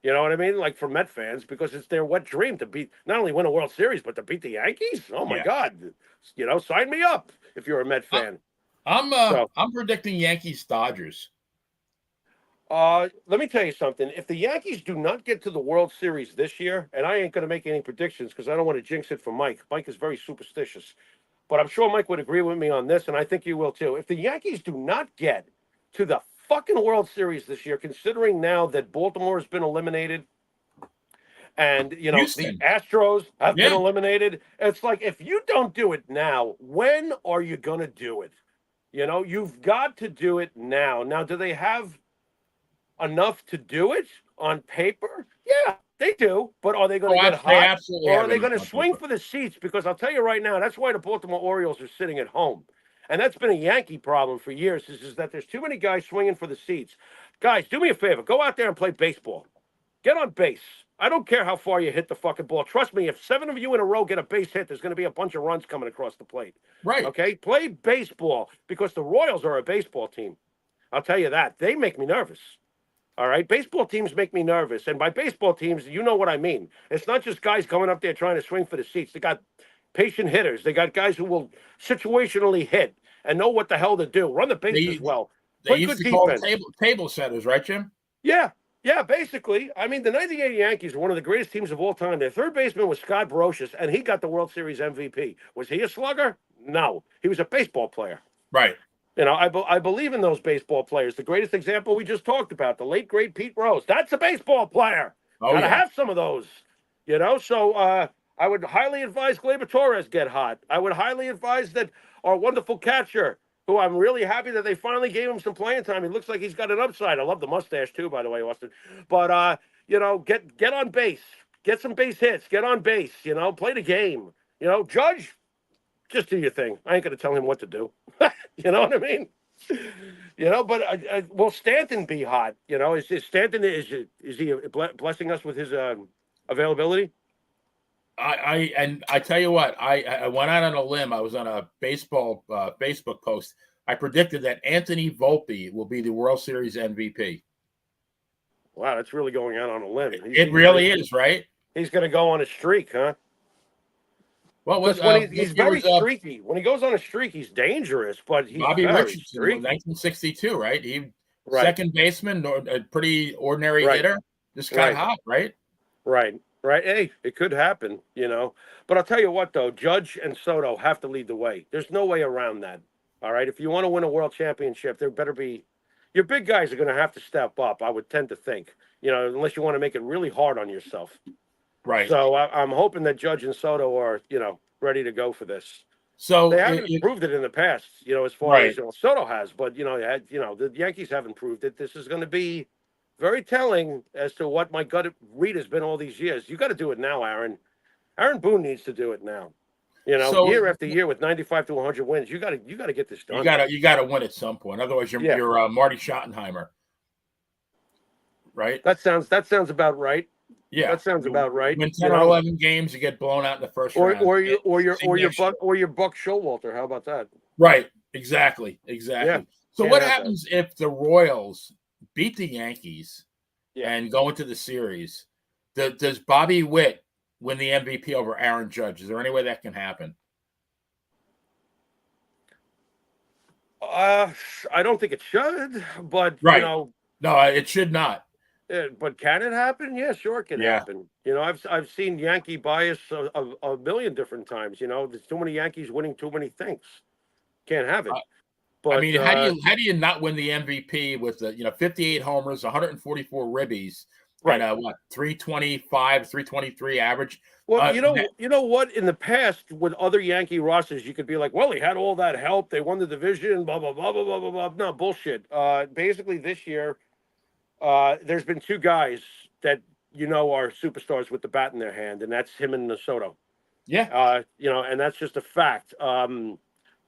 You know what I mean? Like for Met fans, because it's their wet dream to beat, not only win a World Series, but to beat the Yankees. Oh my
Yeah.
God! Sign me up if you're a Met fan.
I'm predicting Yankees Dodgers.
Let me tell you something. If the Yankees do not get to the World Series this year, and I ain't going to make any predictions because I don't want to jinx it for Mike. Mike is very superstitious, but I'm sure Mike would agree with me on this, and I think you will too. If the Yankees do not get to the fucking World Series this year, considering now that Baltimore has been eliminated and
Houston.
the Astros have been eliminated, it's like, if you don't do it now, when are you going to do it? You've got to do it now. Now, do they have enough to do it on paper? Yeah, they do. But are they going to get hot? Or are they going to swing for the seats? Because I'll tell you right now, that's why the Baltimore Orioles are sitting at home. And that's been a Yankee problem for years, is that there's too many guys swinging for the seats. Guys, do me a favor. Go out there and play baseball. Get on base. I don't care how far you hit the fucking ball. Trust me, if 7 of you in a row get a base hit, there's going to be a bunch of runs coming across the plate.
Right.
Okay? Play baseball, because the Royals are a baseball team. I'll tell you that. They make me nervous. All right? Baseball teams make me nervous. And by baseball teams, you know what I mean. It's not just guys going up there trying to swing for the seats. They got patient hitters. They got guys who will situationally hit and know what the hell to do. Run the bases well.
They used to call them table setters, right, Jim?
Yeah, basically. I mean, the 98 Yankees are one of the greatest teams of all time. Their third baseman was Scott Brocious, and he got the World Series MVP. Was he a slugger? No. He was a baseball player.
Right.
I believe in those baseball players. The greatest example we just talked about, the late, great Pete Rose. That's a baseball player. Gotta have some of those. So I would highly advise Gleyber Torres get hot. I would highly advise that our wonderful catcher, who I'm really happy that they finally gave him some playing time. He looks like he's got an upside. I love the mustache too, by the way, Austin. But get on base, get some base hits, get on base. Play the game. Judge, just do your thing. I ain't gonna tell him what to do. You know what I mean? But will Stanton be hot? Is Stanton is he blessing us with his availability?
I tell you what, I went out on a limb. I was on a baseball Facebook post. I predicted that Anthony Volpe will be the World Series MVP.
Wow, that's really going out on a limb.
It really is, right?
He's going to go on a streak, huh?
Well,
he's very streaky. When he goes on a streak, he's dangerous. But he's
Bobby
very
Richardson,
streaky.
1962, right? Second baseman, a pretty ordinary hitter. Just got hot, right?
Right. Hey, it could happen, But I'll tell you what, though, Judge and Soto have to lead the way. There's no way around that. All right. If you want to win a world championship, there better be. Your big guys are going to have to step up, I would tend to think, unless you want to make it really hard on yourself.
Right.
So I'm hoping that Judge and Soto are, ready to go for this.
So
they haven't proved it in the past, as far as Soto has. But, the Yankees haven't proved it. This is going to be very telling as to what my gut read has been all these years. You got to do it now, Aaron. Aaron Boone needs to do it now. Year after year with 95 to 100 wins, you got to get this done.
You got to win at some point. Otherwise, you're Marty Schottenheimer, right?
That sounds about right.
Yeah,
that sounds about right.
Win 10 or 11 games, you get blown out in the first round.
Or your Buck Showalter. How about that?
Right. Exactly.
Yeah.
So what happens if the Royals beat the Yankees and go into the series? Does Bobby Witt win the MVP over Aaron Judge? Is there any way that can happen?
I don't think it should, but
Right. No, it should not.
But can it happen? Yeah, sure, it can
Yeah.
happen. I've seen Yankee bias a million different times. There's too many Yankees winning too many things. Can't have it. But
I mean, how do you not win the MVP with 58 homers, 144 ribbies,
right?
And 325, 323 average.
Well, you know what? In the past, with other Yankee rosters, you could be like, well, he had all that help. They won the division. Blah blah blah blah blah blah blah. No bullshit. Basically, this year, there's been two guys that are superstars with the bat in their hand, and that's him and Soto.
Yeah.
And that's just a fact.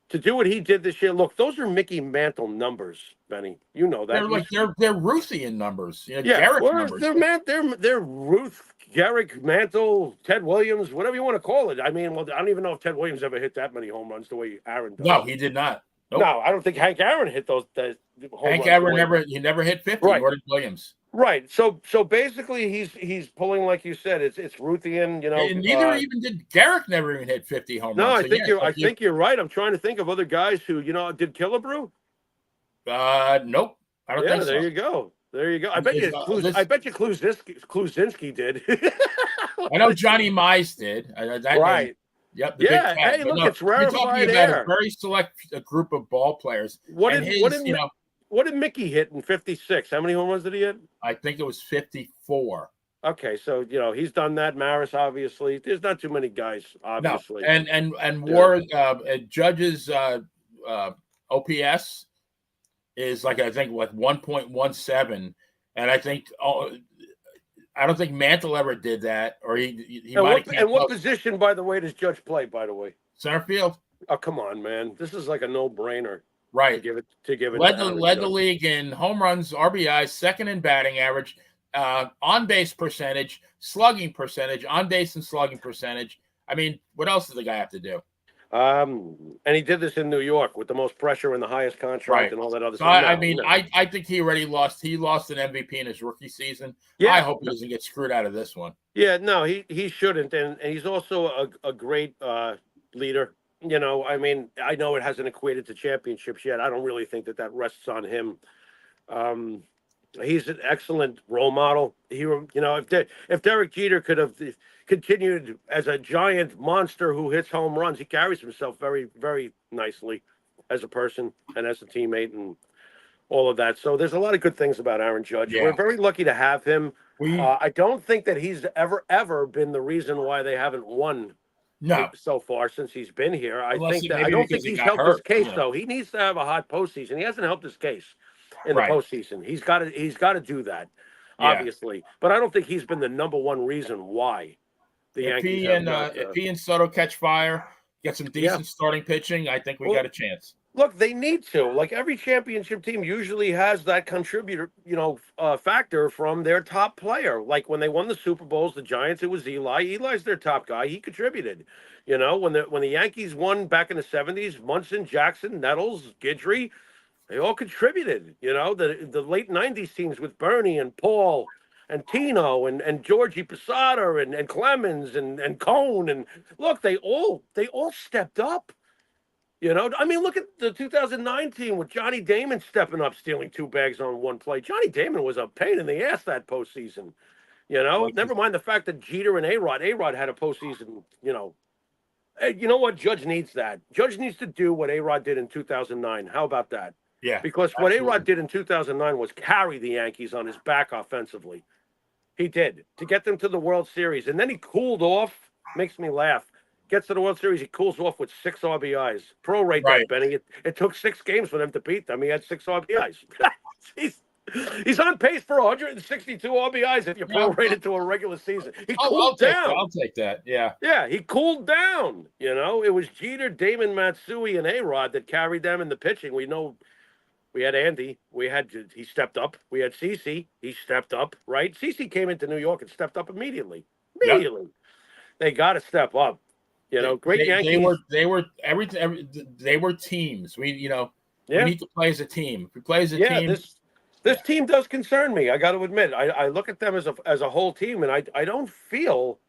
To do what he did this year, look, those are Mickey Mantle numbers, Benny. You know that.
They're like they're Ruthian numbers.
Garrick
numbers.
They're Ruth, Garrick, Mantle, Ted Williams, whatever you want to call it. I mean, well, I don't even know if Ted Williams ever hit that many home runs the way Aaron does.
No, he did not. Nope.
No, I don't think Hank Aaron hit those home
Hank
runs.
Aaron never hit 50.
Right.
Nor did Williams.
Right. So basically, he's pulling, like you said, it's Ruthian.
And neither even did Garrick. Never even hit 50 home runs.
No, I think you're right. I'm trying to think of other guys who did Killebrew.
Nope. I don't think so.
There you go. There you go. I bet you Kluzinski did.
I know Johnny Mize did.
Right.
Yep.
Yeah. Hey, look, it's rarefied air.
A very select group of ball players.
What did Mickey hit in 56? How many home runs did he hit?
I think it was 54.
Okay, so he's done that. Maris, obviously, there's not too many guys, obviously.
No. And Ward Judge's OPS is I think 1.17, and I think I don't think Mantle ever did that, or he might.
And what position, by the way, does Judge play? By the way,
center field.
Oh, come on, man! This is like a no-brainer.
Right.
To give it.
Led the league in home runs, RBIs, second in batting average, on base percentage, slugging percentage, on base and slugging percentage. I mean, what else does the guy have to do?
And he did this in New York with the most pressure and the highest contract and all that other stuff.
I think he already lost. He lost an MVP in his rookie season. Yeah. I hope he doesn't get screwed out of this one.
Yeah, no, he shouldn't. And he's also a great leader. I mean, I know it hasn't equated to championships yet. I don't really think that rests on him. He's an excellent role model. If Derek Jeter could have continued as a giant monster who hits home runs, he carries himself very, very nicely as a person and as a teammate and all of that. So there's a lot of good things about Aaron Judge. Yeah. We're very lucky to have him. I don't think that he's ever been the reason why they haven't won.
No,
so far since he's been here. I don't think he's helped his case though. He needs to have a hot postseason. He hasn't helped his case in the postseason. He's got to do that, obviously. But I don't think he's been the number one reason why the Yankees.
If he and Soto catch fire, get some decent starting pitching, I think we got a chance.
Look, they need to. Like every championship team usually has that contributor, factor from their top player. Like when they won the Super Bowls, the Giants, it was Eli. Eli's their top guy. He contributed. When the Yankees won back in the 70s, Munson, Jackson, Nettles, Guidry, they all contributed. The late 90s teams with Bernie and Paul and Tino and Georgie Posada and Clemens and Cone. And look, they all stepped up. I mean, look at the 2009 team with Johnny Damon stepping up, stealing 2 bags on one play. Johnny Damon was a pain in the ass that postseason. Never mind the fact that Jeter and A-Rod had a postseason, Hey, you know what? Judge needs that. Judge needs to do what A-Rod did in 2009. How about that?
Yeah.
Because what A-Rod did in 2009 was carry the Yankees on his back offensively. He did, to get them to the World Series. And then he cooled off. Makes me laugh. Gets to the World Series, he cools off with 6 RBIs. Prorate that, Benny. It took 6 games for them to beat them. He had 6 RBIs. He's on pace for 162 RBIs if you prorate it to a regular season. He cooled down.
I'll take that. Yeah.
Yeah, he cooled down. It was Jeter, Damon, Matsui, and A-Rod that carried them in the pitching. We know we had Andy. He stepped up. We had CeCe. He stepped up, right? CeCe came into New York and stepped up immediately. Yep. They got to step up. Great Yankees.
They were teams. We need to play as a team. If we play as a team.
This team does concern me. I got to admit, I look at them as a whole team, and I don't feel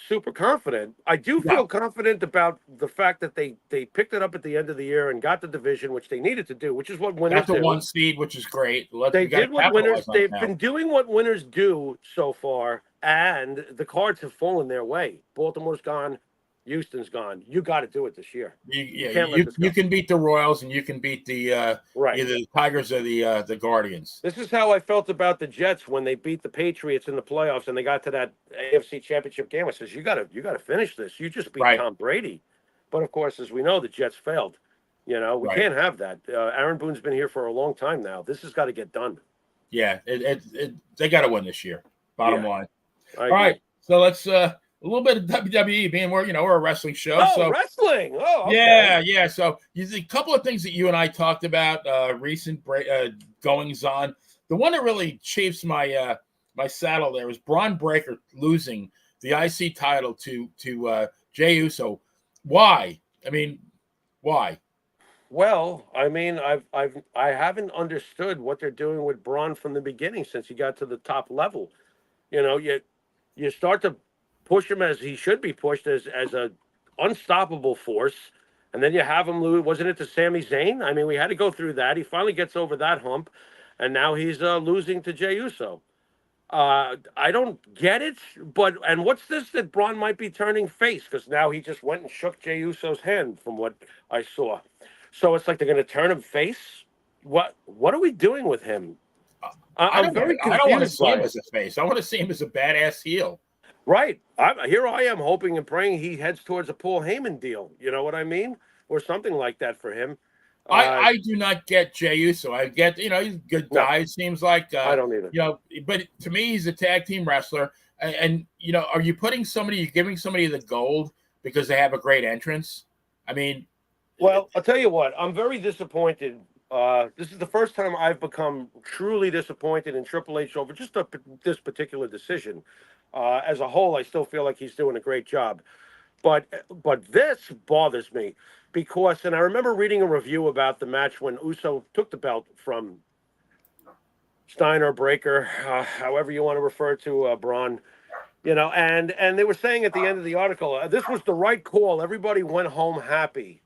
super confident. I do feel confident about the fact that they picked it up at the end of the year and got the division, which they needed to do, which is what winners
do. Got the
do.
1 seed, which is great.
They did what winners. They've been doing what winners do so far, and the cards have fallen their way. Baltimore's gone. Houston's gone. You got to do it this year.
You can beat the Royals and you can beat the either the Tigers or the Guardians.
This is how I felt about the Jets when they beat the Patriots in the playoffs and they got to that AFC Championship game. I says, you got to finish this. You just beat Tom Brady, but of course, as we know, the Jets failed. You know, we can't have that. Aaron Boone's been here for a long time now. This has got to get done.
Yeah, they got to win this year. Bottom line.
All
right, so let's a little bit of WWE, being we're a wrestling show.
Oh,
so
wrestling. Oh, okay.
Yeah. So a couple of things that you and I talked about, recent goings on. The one that really chafes my my saddle there was Braun Breaker losing the IC title to Jey Uso. Why? I mean, why?
Well, I mean, I haven't understood what they're doing with Braun from the beginning since he got to the top level. You know, you start to push him as he should be pushed as a unstoppable force, and then you have him lose. Wasn't it to Sami Zayn? I mean, we had to go through that. He finally gets over that hump, and now he's losing to Jey Uso. I don't get it, and what's this that Braun might be turning face? Because now he just went and shook Jey Uso's hand from what I saw. So it's like they're going to turn him face. What are we doing with him? I'm very confused.
I don't want to see him as a face. I want to see him as a badass heel.
Right. Here I am hoping and praying he heads towards a Paul Heyman deal. You know what I mean? Or something like that for him.
I do not get Jey Uso. I get, he's a good guy. It seems like.
I don't either.
But to me, he's a tag team wrestler. And are you giving somebody the gold because they have a great entrance? I mean.
Well, I'll tell you what. I'm very disappointed. This is the first time I've become truly disappointed in Triple H over just this particular decision. As a whole, I still feel like he's doing a great job. But this bothers me because, and I remember reading a review about the match when Uso took the belt from Steiner, Breaker, however you want to refer to Braun, and they were saying at the end of the article, this was the right call. Everybody went home happy.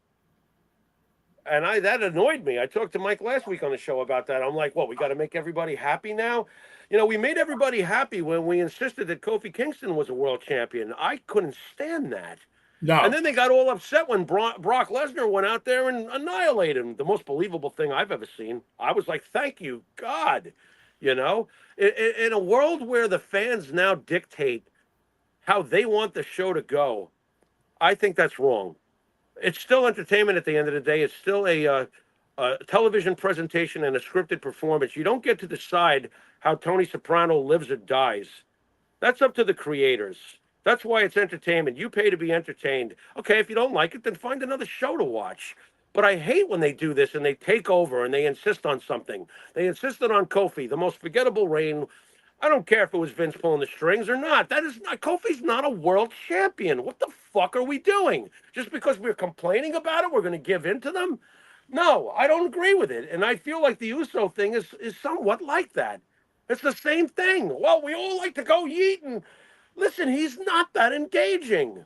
And that annoyed me. I talked to Mike last week on the show about that. I'm like, we got to make everybody happy now? We made everybody happy when we insisted that Kofi Kingston was a world champion. I couldn't stand that.
No.
And then they got all upset when Brock Lesnar went out there and annihilated him. The most believable thing I've ever seen. I was like, thank you, God. In a world where the fans now dictate how they want the show to go, I think that's wrong. It's still entertainment at the end of the day. It's still a television presentation and a scripted performance. You don't get to decide how Tony Soprano lives or dies. That's up to the creators. That's why it's entertainment. You pay to be entertained. Okay, if you don't like it, then find another show to watch. But I hate when they do this and they take over and they insist on something. They insisted on Kofi, the most forgettable reign. I don't care if it was Vince pulling the strings or not. Kofi's not a world champion. What the fuck are we doing? Just because we're complaining about it, we're going to give in to them? No, I don't agree with it. And I feel like the Uso thing is somewhat like that. It's the same thing. Well, we all like to go yeet and listen, he's not that engaging.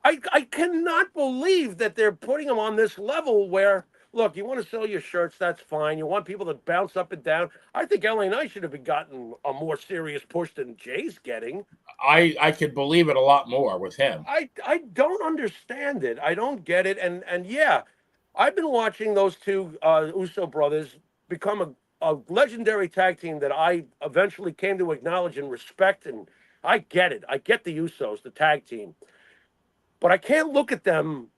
I cannot believe that they're putting him on this level where, look, you want to sell your shirts, that's fine. You want people to bounce up and down. I think LA Knight should have gotten a more serious push than Jay's getting.
I could believe it a lot more with him.
I don't understand it. I don't get it. And yeah, I've been watching those two Uso brothers become a legendary tag team that I eventually came to acknowledge and respect. And I get it. I get the Usos, the tag team. But I can't look at them.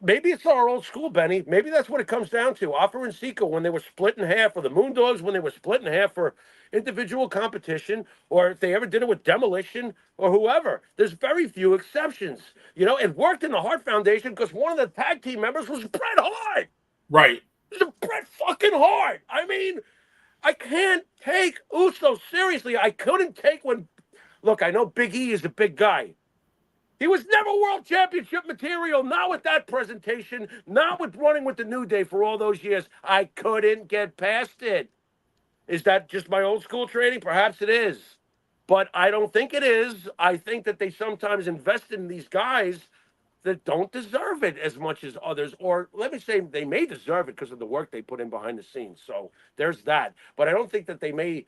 Maybe it's our old school, Benny. Maybe that's what it comes down to. Offer and Sika when they were split in half, or the Moondogs when they were split in half for individual competition, or if they ever did it with Demolition or whoever. There's very few exceptions. It worked in the Hart Foundation because one of the tag team members was Bret Hart.
Right.
Bret fucking Hart. I mean, I can't take Uso seriously. I couldn't take when... Look, I know Big E is a big guy. He was never world championship material, not with that presentation, not with running with the New Day for all those years. I couldn't get past it. Is that just my old school training? Perhaps it is. But I don't think it is. I think that they sometimes invest in these guys that don't deserve it as much as others. Or let me say, they may deserve it because of the work they put in behind the scenes. So there's that. But I don't think that they may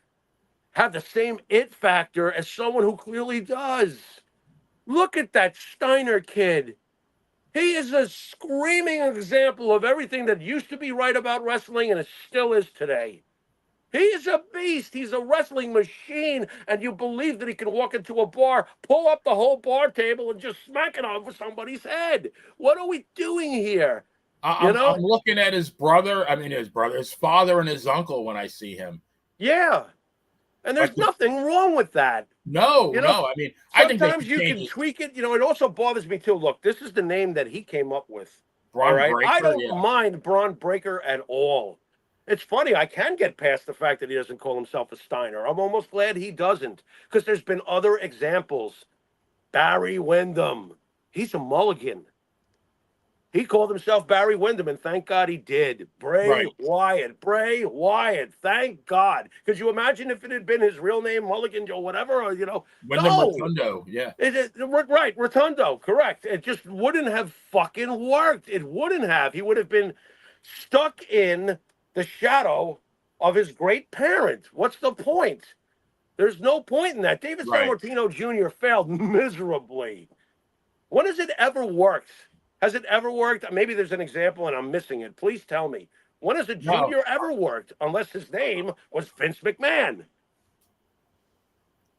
have the same it factor as someone who clearly does. Look at that Steiner kid. He is a screaming example of everything that used to be right about wrestling and it still is today. He is a beast. He's a wrestling machine. And you believe that he can walk into a bar, pull up the whole bar table, and just smack it over somebody's head. What are we doing here?
I'm looking at his brother. I mean, his father, and his uncle when I see him.
Yeah. And there's nothing wrong with that.
No. I mean, I think
sometimes you can tweak it. It also bothers me too. Look, this is the name that he came up with.
Braun Breaker,
I don't mind Braun Breaker at all. It's funny, I can get past the fact that he doesn't call himself a Steiner. I'm almost glad he doesn't, because there's been other examples. Barry Windham, he's a mulligan. He called himself Barry Windham, and thank God he did. Bray Wyatt, thank God. Could you imagine if it had been his real name, Mulligan or whatever, or,
Windham Rotundo, yeah.
Right, Rotundo, correct. It just wouldn't have fucking worked. It wouldn't have. He would have been stuck in the shadow of his great parent. What's the point? There's no point in that. David San Martino Jr. failed miserably. When has it ever worked? Has it ever worked? Maybe there's an example and I'm missing it. Please tell me. When has a junior ever worked? Unless his name was Vince McMahon.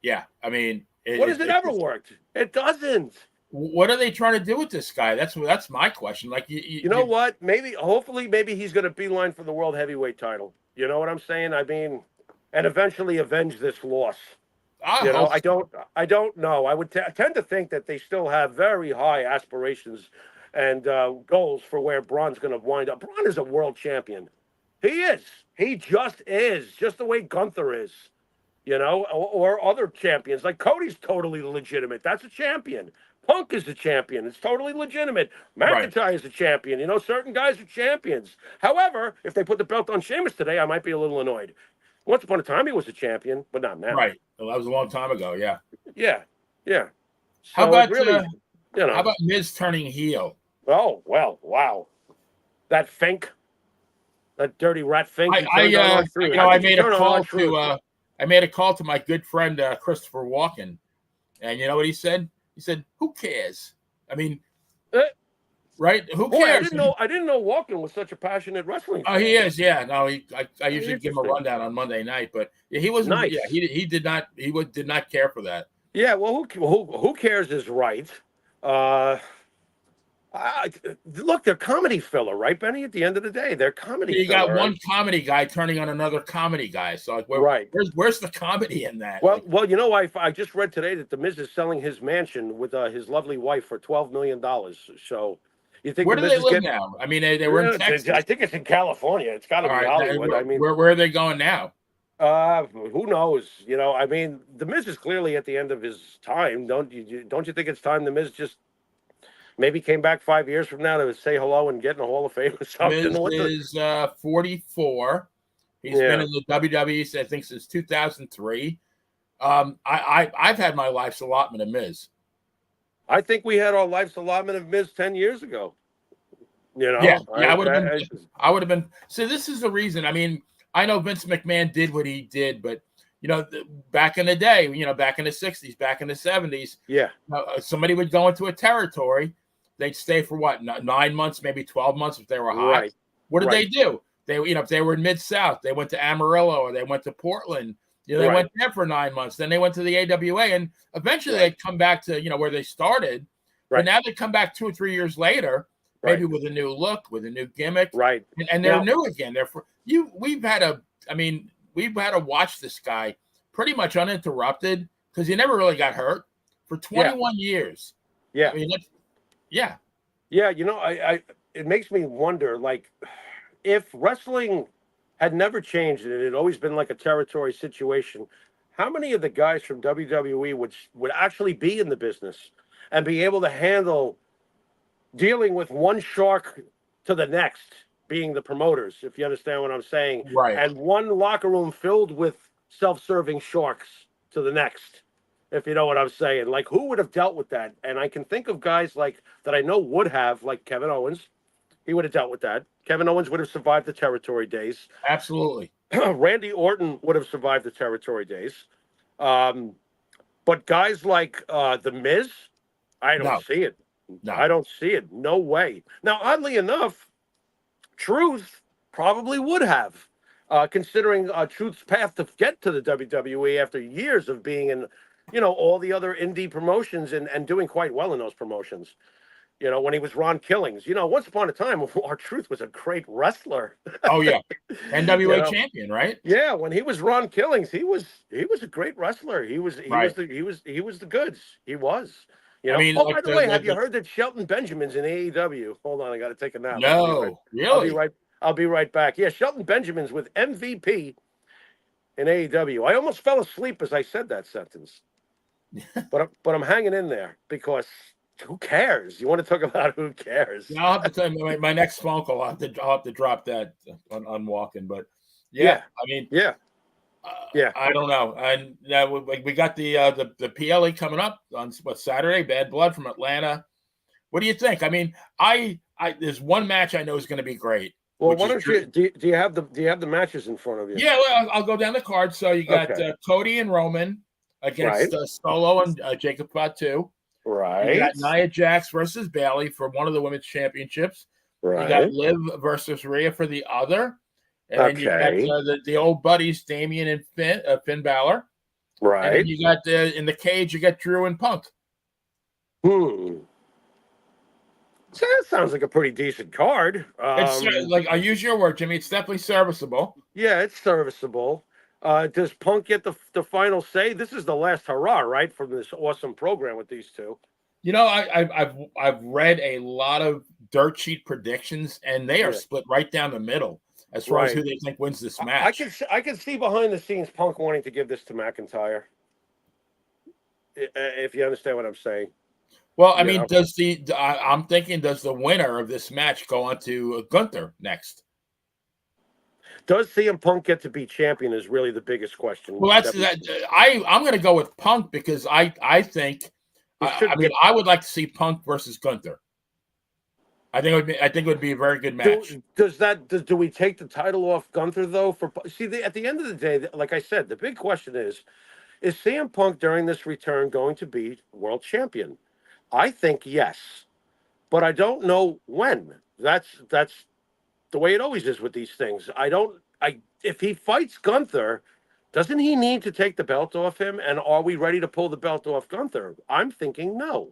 Yeah, I mean...
When has it ever worked? It doesn't.
What are they trying to do with this guy? That's my question. Like,
you know what? Hopefully, he's going to beeline for the world heavyweight title. You know what I'm saying? I mean, and eventually avenge this loss. I don't know. I would tend to think that they still have very high aspirations and goals for where Braun's going to wind up. Braun is a world champion. He is. He just is. Just the way Gunther is. Or other champions. Like Cody's totally legitimate. That's a champion. Punk is a champion. It's totally legitimate. McIntyre is a champion. Certain guys are champions. However, if they put the belt on Sheamus today, I might be a little annoyed. Once upon a time, he was a champion, but not now.
Right. Well, that was a long time ago, yeah.
Yeah. So
how about Miz turning heel?
Oh, well, wow. That Fink. That dirty rat Fink.
I made a call to my good friend, Christopher Walken. And you know what he said? He said, "Who cares?" I mean, right? Who cares?
I didn't know Walken was such a passionate wrestling fan.
Oh, he is. Yeah. No, I usually give him a rundown on Monday night, but he wasn't. Nice. Yeah, he did not care for that.
Yeah. Well, who cares is right. Look, they're comedy filler, right, Benny? At the end of the day, they're comedy.
You got one comedy guy turning on another comedy guy. So, where's the comedy in that?
Well, I just read today that the Miz is selling his mansion with his lovely wife for $12 million. So, you think
where do they live now? I mean, they were in Texas.
I think it's in California. It's got to be Hollywood.
Where are they going now?
Who knows? I mean, the Miz is clearly at the end of his time. Don't you think it's time the Miz just maybe came back 5 years from now to say hello and get in the Hall of Fame or something?
Miz is 44. He's been in the WWE, I think, since 2003. I've had my life's allotment of Miz.
I think we had our life's allotment of Miz 10 years ago.
Yeah, I would have been. So this is the reason. I mean, I know Vince McMahon did what he did, but back in the day, back in the 60s, back in the 70s, somebody would go into a territory. They'd stay for 9 months, maybe 12 months if they were hot. Right. What did they do? They, if they were in Mid-South, they went to Amarillo or they went to Portland. They went there for 9 months. Then they went to the AWA, and eventually they'd come back to where they started. Right. But now they come back 2 or 3 years later, maybe with a new look, with a new gimmick.
Right.
And they're new again. We've had to watch this guy pretty much uninterrupted because he never really got hurt for 21 years.
Yeah.
I mean,
Yeah, it makes me wonder, like, if wrestling had never changed and it had always been like a territory situation, how many of the guys from WWE would actually be in the business and be able to handle dealing with one shark to the next, being the promoters, if you understand what I'm saying,
right?
And one locker room filled with self-serving sharks to the next. if you know what I'm saying. Like, who would have dealt with that? And I can think of guys like that I know would have, like Kevin Owens. He would have dealt with that. Kevin Owens would have survived the territory days.
Absolutely.
Randy Orton would have survived the territory days. But guys like The Miz, I don't see it.
No.
I don't see it. No way. Now, oddly enough, Truth probably would have, considering Truth's path to get to the WWE after years of being in, all the other indie promotions and doing quite well in those promotions. When he was Ron Killings, once upon a time, our Truth was a great wrestler.
Oh yeah, NWA champion, right?
Yeah, when he was Ron Killings, he was a great wrestler. He was the goods. He was.
I mean,
by the way, have you heard that Shelton Benjamin's in AEW? Hold on, I got to take a nap.
No, really?
I'll be right back. Yeah, Shelton Benjamin's with MVP in AEW. I almost fell asleep as I said that sentence, but I'm hanging in there because who cares? You want to talk about who cares?
Yeah, I'll have to tell you my next phone call. I'll have to drop that on walking, but yeah, I mean,
yeah.
I don't know. And we got the PLE coming up on Saturday. Bad Blood from Atlanta. What do you think? I mean, I there's one match I know is going to be great.
Well, why don't you do you have the matches in front of you?
Yeah, well, I'll go down the card. So you got Cody and Roman against Solo and Jacob Fatu.
Right.
You got Nia Jax versus Bayley for one of the women's championships.
Right.
You got Liv versus Rhea for the other. And then you got the old buddies, Damian and Finn Balor.
Right.
And then you got in the cage, you got Drew and Punk.
So that sounds like a pretty decent card.
It's like, I use your word, Jimmy. It's definitely serviceable.
Yeah, it's serviceable. Does Punk get the final say? This is the last hurrah, right, from this awesome program with these two.
I've read a lot of dirt sheet predictions, and they are split right down the middle as far as who they think wins this match.
I can see behind the scenes Punk wanting to give this to McIntyre. If you understand what I'm saying.
Well, I mean, I'm thinking, does the winner of this match go on to Gunther next?
Does CM Punk get to be champion is really the biggest question.
Well, I'm going to go with Punk because I think I would like to see Punk versus Gunther. I think it would be a very good match.
Do we take the title off Gunther though? At the end of the day, like I said, the big question is CM Punk during this return going to be world champion? I think yes, but I don't know when. That's the way it always is with these things. If he fights Gunther, doesn't he need to take the belt off him? And are we ready to pull the belt off Gunther? I'm thinking no.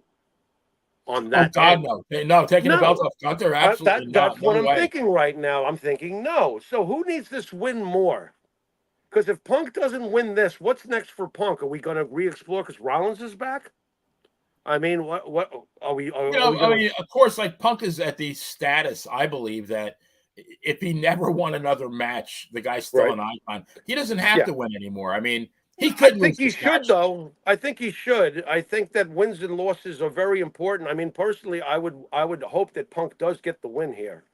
On that,
no, taking the belt off Gunther, absolutely
that's what I'm thinking right now. I'm thinking no. So who needs this win more? Because if Punk doesn't win this, what's next for Punk? Are we going to re-explore because Rollins is back? I mean, what are we?
Of course, like Punk is at the status, I believe, that if he never won another match, the guy's still an icon. He doesn't have to win anymore. I mean, he could. I think he should, though.
I think he should. I think that wins and losses are very important. I mean, personally, I would hope that Punk does get the win here.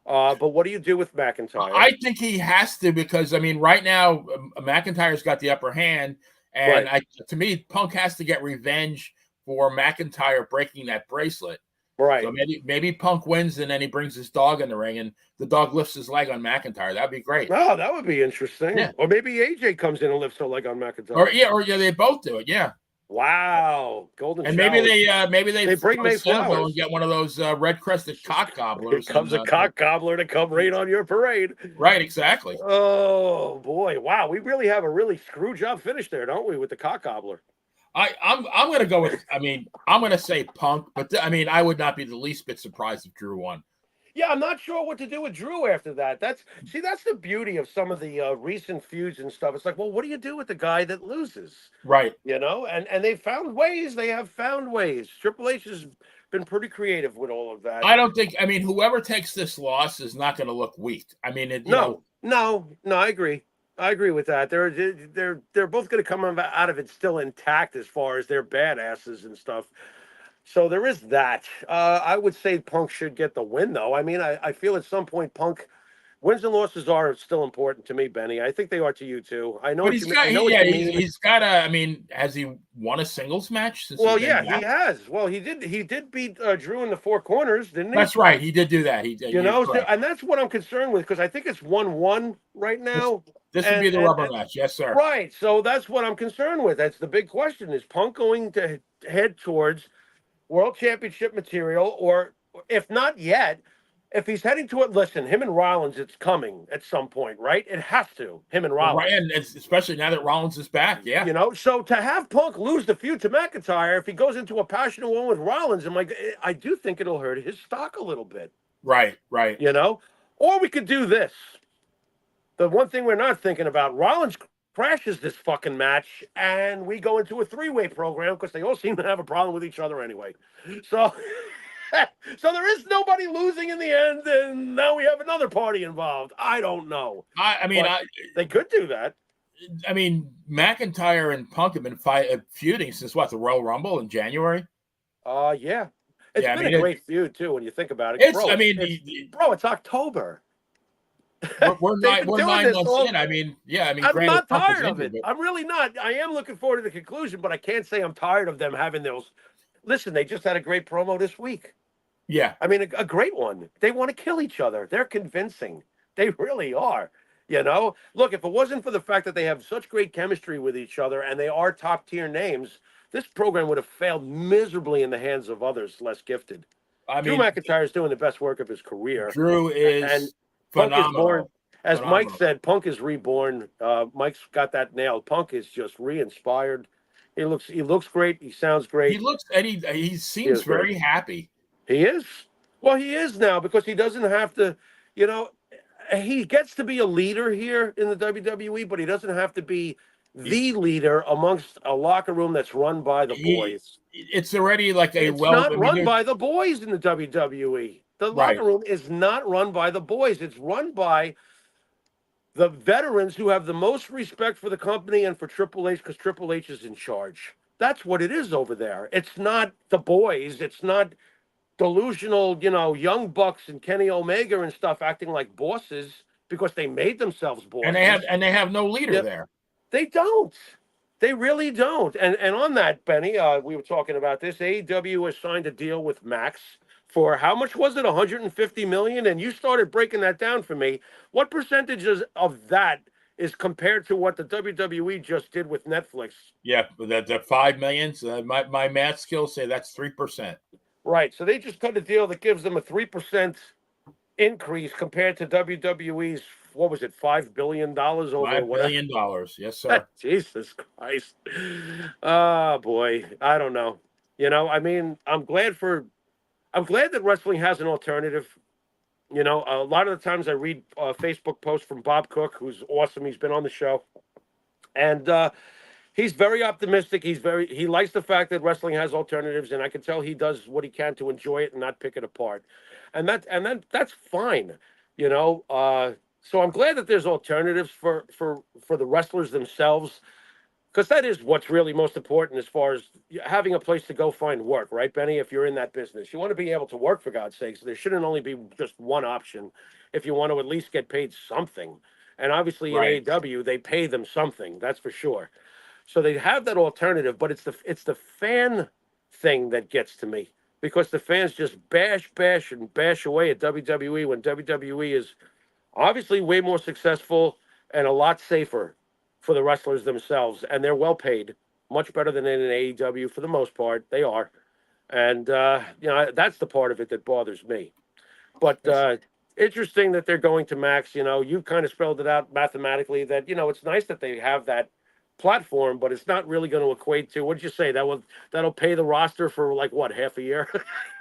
But what do you do with McIntyre?
I think he has to because, I mean, right now, McIntyre's got the upper hand. And to me, Punk has to get revenge for McIntyre breaking that bracelet.
Right.
So maybe Punk wins and then he brings his dog in the ring and the dog lifts his leg on McIntyre. That'd be great.
Oh, that would be interesting. Yeah. Or maybe AJ comes in and lifts her leg on McIntyre.
Or they both do it. Yeah.
Wow. Golden.
And
maybe
they
bring May Flowers
and get one of those red crested cock gobblers.
Here comes a cock gobbler to come rain on your parade.
Right. Exactly.
Oh boy. Wow. We really have a really screw job finish there, don't we, with the cock gobbler?
I'm going to go with, I'm going to say Punk, but I would not be the least bit surprised if Drew won.
Yeah, I'm not sure what to do with Drew after that. That's the beauty of some of the recent feuds and stuff. It's like, well, what do you do with the guy that loses?
Right.
And they've found ways. They have found ways. Triple H has been pretty creative with all of that.
I don't think, whoever takes this loss is not going to look weak.
No, I agree. I agree with that. They're both going to come out of it still intact as far as their badasses and stuff. So there is that. I would say Punk should get the win, though. I mean, I feel at some point Punk Wins and losses are still important to me, Benny. I think they are to you too. I know
But
what you mean. I know what you mean.
he's got a. I mean, has he won a singles match since
Well,
he's been
yeah,
back?
he has. Well, he did. He did beat Drew in the Four Corners, didn't he?
That's right. He did do that.
You know, so, and that's what I'm concerned with because I think it's 1-1 right now.
This would be the rubber match, yes, sir.
Right. So that's what I'm concerned with. That's the big question: is Punk going to head towards World Championship material, or if not yet? If he's heading to it, listen, him and Rollins, it's coming at some point, right? It has to, him and Rollins.
Right, and especially now that Rollins is back, yeah.
You know, so to have Punk lose the feud to McIntyre, if he goes into a passionate one with Rollins, I do think it'll hurt his stock a little bit.
Right.
You know? Or we could do this. The one thing we're not thinking about, Rollins crashes this fucking match, and we go into a three-way program because they all seem to have a problem with each other anyway. So... so there is nobody losing in the end, and now we have another party involved. I don't know.
I mean,
they could do that.
I mean, McIntyre and Punk have been feuding since what, the Royal Rumble in January?
Yeah. It's been a great feud too when you think about it. It's October.
We're 9 months in. I mean,
I'm not tired of it. I'm really not. I am looking forward to the conclusion, but I can't say I'm tired of them having those. Listen, they just had a great promo this week.
Yeah.
I mean, a great one. They want to kill each other. They're convincing. They really are. You know? Look, if it wasn't for the fact that they have such great chemistry with each other and they are top-tier names, this program would have failed miserably in the hands of others less gifted. Drew McIntyre is doing the best work of his career.
Drew is phenomenal.
Punk is born, as Mike said, Punk is reborn. Mike's got that nailed. Punk is just re-inspired. He looks great. He sounds great.
He seems very happy.
He is. Well, he is now because he doesn't have to, you know, he gets to be a leader here in the WWE, but he doesn't have to be the leader amongst a locker room that's run by the boys.
It's already like
it's not run by the boys in the WWE. The locker room is not run by the boys. It's run by the veterans who have the most respect for the company and for Triple H because Triple H is in charge. That's what it is over there. It's not the boys. It's not delusional, you know, young bucks and Kenny Omega and stuff acting like bosses because they made themselves bosses.
And they have no leader there.
They don't. They really don't. And on that, Benny, we were talking about this. AEW has signed a deal with Max for how much was it? $150 million. And you started breaking that down for me. What percentages of that is compared to what the WWE just did with Netflix?
Yeah, the $5 million. So my math skills say that's 3%.
Right. So they just cut a deal that gives them a 3% increase compared to WWE's, what was it, $5 billion over
$5 billion. Yes, sir.
Jesus Christ. Oh boy. I don't know. You know, I mean, I'm glad that wrestling has an alternative. You know, a lot of the times I read Facebook posts from Bob Cook, who's awesome. He's been on the show. And he's very optimistic. He likes the fact that wrestling has alternatives, and I can tell he does what he can to enjoy it and not pick it apart. And that's fine. You know, so I'm glad that there's alternatives for the wrestlers themselves. Because that is what's really most important as far as having a place to go find work, right, Benny? If you're in that business, you want to be able to work, for God's sakes. There shouldn't only be just one option if you want to at least get paid something. And obviously in AEW, they pay them something, that's for sure. So they have that alternative, but it's the fan thing that gets to me because the fans just bash away at WWE when WWE is obviously way more successful and a lot safer for the wrestlers themselves, and they're well paid, much better than in an AEW for the most part. They are, and you know, that's the part of it that bothers me. But interesting that they're going to Max. You know, you kind of spelled it out mathematically that, you know, it's nice that they have that platform, but it's not really going to equate to, what did you say, that'll pay the roster for like what, half a year?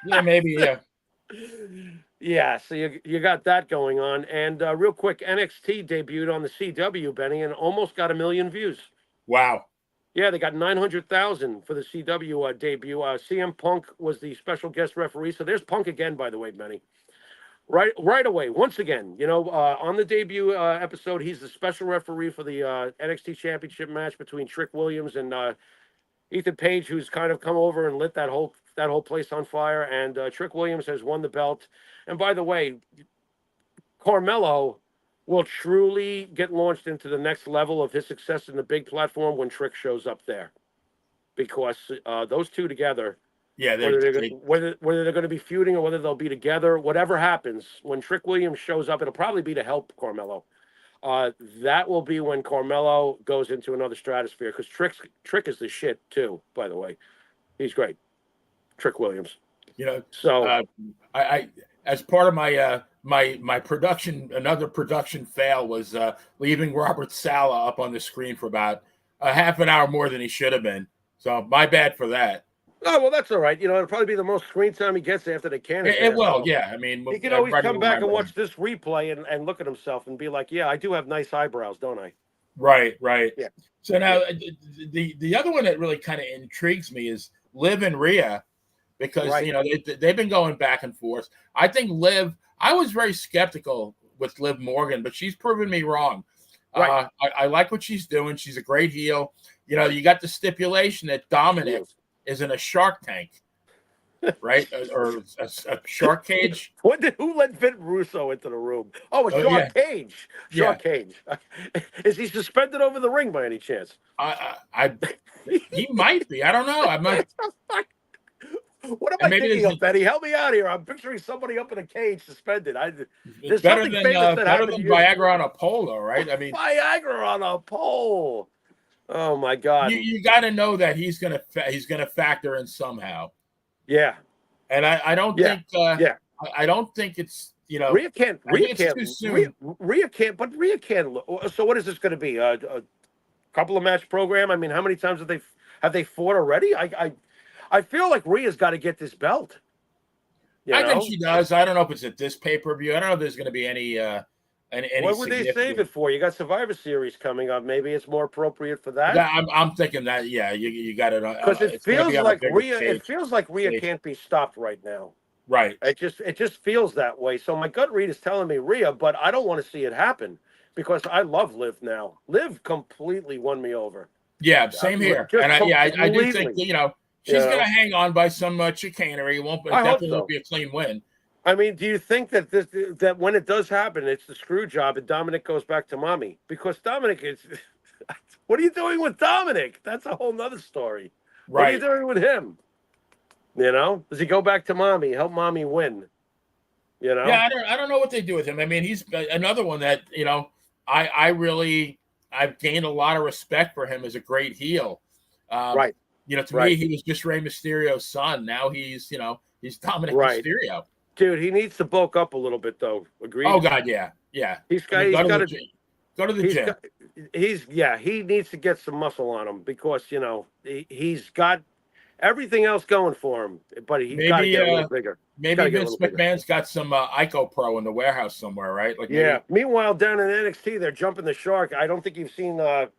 Yeah, maybe. Yeah.
Yeah, so you got that going on. And real quick, NXT debuted on the CW, Benny, and almost got 1 million views.
Wow.
Yeah, they got 900,000 for the CW debut. CM Punk was the special guest referee. So there's Punk again, by the way, Benny. Right away, once again, you know, on the debut episode, he's the special referee for the NXT Championship match between Trick Williams and Ethan Page, who's kind of come over and lit that whole place on fire. And Trick Williams has won the belt. And by the way, Carmelo will truly get launched into the next level of his success in the big platform when Trick shows up there, because those two together,
yeah,
whether they're going to be feuding or whether they'll be together, whatever happens, when Trick Williams shows up, it'll probably be to help Carmelo. That will be when Carmelo goes into another stratosphere, because Trick is the shit too. By the way, he's great, Trick Williams. So
I as part of my my production, another production fail was leaving Robert Salah up on the screen for about a half an hour more than he should have been. So my bad for that.
Oh, well, that's all right. It'll probably be the most screen time he gets after the Cannon.
It will, yeah. I mean,
he can always come back and watch this replay and look at himself and be like, yeah, I do have nice eyebrows, don't I?
Right.
Yeah.
So now the other one that really kind of intrigues me is Liv and Rhea, because they've been going back and forth. I think Liv, I was very skeptical with Liv Morgan, but she's proven me wrong.
Right.
I like what she's doing. She's a great heel. You got the stipulation that Dominic is in a shark tank, right? or a shark cage.
Who let Vince Russo into the room? Oh, a shark cage. Shark cage. Is he suspended over the ring by any chance?
He might be. I don't know. I'm not.
What am I thinking of, Betty? Help me out here. I'm picturing somebody up in a cage suspended.
It's better than Viagra on a pole, though, right? I mean,
Viagra on a pole. Oh my God!
You got to know that he's gonna factor in somehow.
Yeah,
and I don't think. I don't think it's
Rhea can't. Rhea can't. But Rhea can't. So what is this going to be? A couple of match program? I mean, how many times have they fought already? I feel like Rhea's got to get this belt.
I think she does. I don't know if it's at this pay-per-view. I don't know if there's going to be any
what would they save it for? You got Survivor Series coming up. Maybe it's more appropriate for that.
I'm thinking that. Yeah, you got it.
Because it feels like Rhea. It feels like Rhea can't be stopped right now.
Right.
It just feels that way. So my gut read is telling me Rhea, but I don't want to see it happen because I love Liv now. Liv completely won me over.
Yeah, same here. And I do think she's going to hang on by some chicanery. It definitely won't be a clean win.
I mean, do you think that that when it does happen, it's the screw job and Dominic goes back to mommy? Because Dominic is, what are you doing with Dominic? That's a whole nother story. Right. What are you doing with him? Does he go back to mommy, help mommy win?
Yeah, I don't know what they do with him. I mean, he's another one that, I've gained a lot of respect for him as a great heel.
Right.
To me, he was just Rey Mysterio's son. Now he's Dominic Mysterio.
Dude, he needs to bulk up a little bit, though. Agreed?
Oh, God, yeah.
He's got to
go to the gym.
He needs to get some muscle on him because, he's got everything else going for him, but he's got to get a little bigger.
Maybe Vince McMahon's got some Ico Pro in the warehouse somewhere, right?
Meanwhile, down in NXT, they're jumping the shark. I don't think you've seen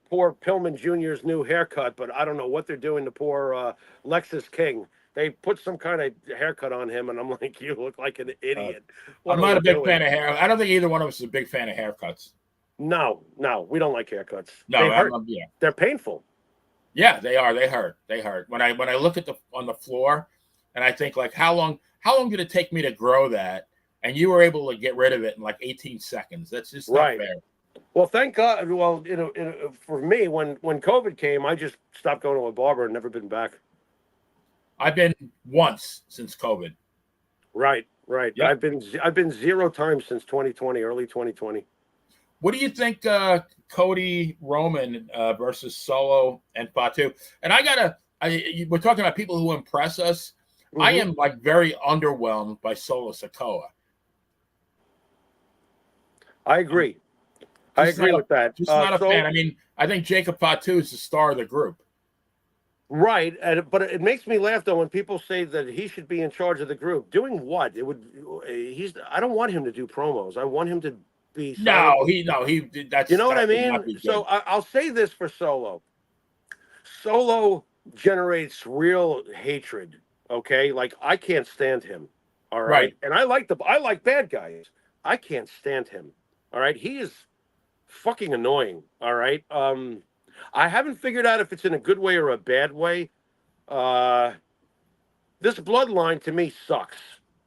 poor Pillman Jr.'s new haircut, but I don't know what they're doing to poor Lexus King. They put some kind of haircut on him, and I'm like, you look like an idiot.
I'm not a big fan of hair. I don't think either one of us is a big fan of haircuts.
No, we don't like haircuts.
No,
they're painful.
Yeah, they are. They hurt. When I look at on the floor, and I think like, how long did it take me to grow that? And you were able to get rid of it in like 18 seconds. That's just not fair.
Well, thank God. Well, for me, when COVID came, I just stopped going to a barber and never been back.
I've been once since COVID.
Right.
Yep.
I've been 0 times since 2020, early 2020.
What do you think Cody Roman versus Solo and Fatu? And we're talking about people who impress us. Mm-hmm. I am like very underwhelmed by Solo Sikoa.
I agree. I agree with that.
Just not a fan. I mean, I think Jacob Fatu is the star of the group.
Right, but it makes me laugh though when people say that he should be in charge of the group. Doing what? I don't want him to do promos. I want him to be. That's, you know what I mean? So I'll say this for Solo. Solo generates real hatred. Okay, like I can't stand him. All right, and I like bad guys. I can't stand him. All right, he is fucking annoying. All right. I haven't figured out if it's in a good way or a bad way. This bloodline to me sucks.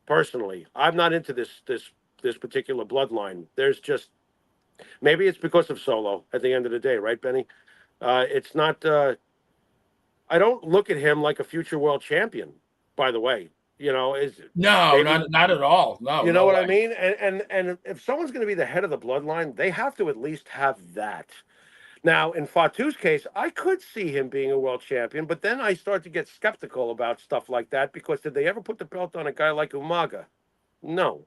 Personally, I'm not into this particular bloodline. There's just Maybe it's because of Solo at the end of the day, right, Benny? It's not. I don't look at him like a future world champion. By the way, is
no,
maybe
not at all. No,
you know
no
what
way.
I mean? And if someone's going to be the head of the bloodline, they have to at least have that. Now, in Fatu's case, I could see him being a world champion, but then I start to get skeptical about stuff like that because did they ever put the belt on a guy like Umaga? No.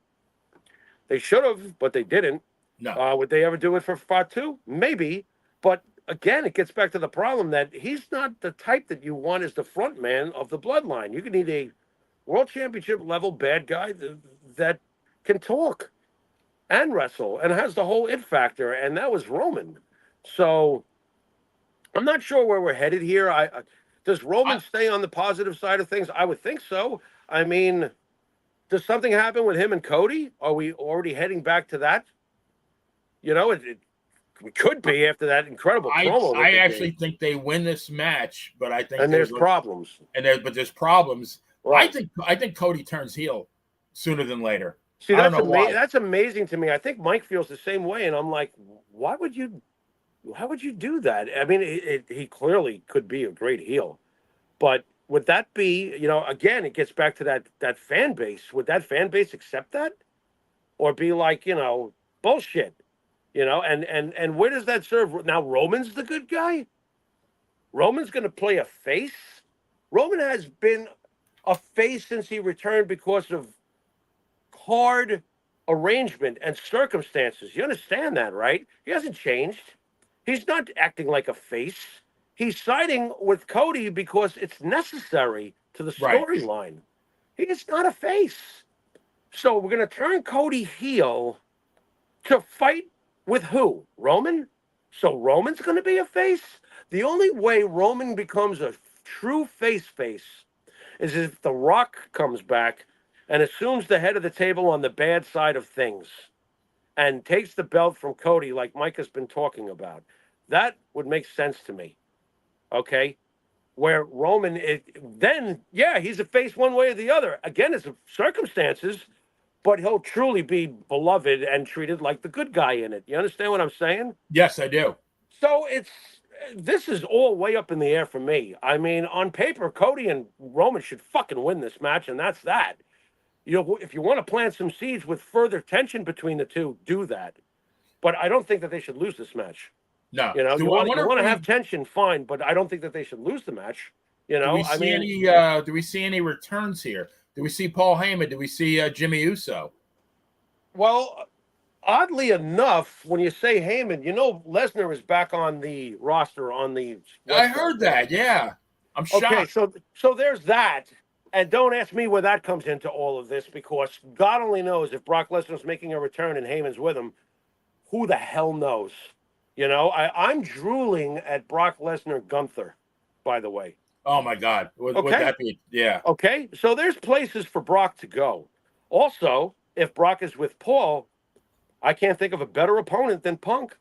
They should have, but they didn't.
No.
Would they ever do it for Fatu? Maybe. But again, it gets back to the problem that he's not the type that you want as the front man of the bloodline. You need a world championship level bad guy that can talk and wrestle and has the whole it factor, and that was Roman. So I'm not sure where we're headed here. Does Roman stay on the positive side of things? I would think so. I mean, does something happen with him and Cody? Are we already heading back to that? We could be after that incredible promo.
I actually think they win this match, but I think
there's problems.
But there's problems.
Right.
I think Cody turns heel sooner than later.
See, that's amazing to me. I think Mike feels the same way, and I'm like, why would you do that? I mean, he clearly could be a great heel, but would that be, again, it gets back to that fan base. Would that fan base accept that, or be like, bullshit, and where does that serve? Now Roman's the good guy. Roman's going to play a face. Roman has been a face since he returned because of hard arrangement and circumstances. You understand that, right? He hasn't changed. He's not acting like a face. He's siding with Cody because it's necessary to the storyline. Right. He is not a face. So we're going to turn Cody heel to fight with who? Roman? So Roman's going to be a face? The only way Roman becomes a true face is if The Rock comes back and assumes the head of the table on the bad side of things and takes the belt from Cody like Mike has been talking about. That would make sense to me. Okay? Where Roman, he's a face one way or the other. Again, it's circumstances, but he'll truly be beloved and treated like the good guy in it. You understand what I'm saying?
Yes, I do.
So this is all way up in the air for me. I mean, on paper, Cody and Roman should fucking win this match, and that's that. If you want to plant some seeds with further tension between the two, do that. But I don't think that they should lose this match.
No.
You want to have tension, fine, but I don't think that they should lose the match.
Do we see any returns here? Do we see Paul Heyman? Do we see Jimmy Uso?
Well, oddly enough, when you say Heyman, Lesnar is back on the roster on the.
I heard that. Yeah, I'm shocked.
Okay, so there's that. And don't ask me where that comes into all of this, because God only knows if Brock Lesnar's making a return and Heyman's with him. Who the hell knows? I'm drooling at Brock Lesnar Gunther, by the way.
Oh, my God. Would that be? Yeah.
Okay, so there's places for Brock to go. Also, if Brock is with Paul, I can't think of a better opponent than Punk,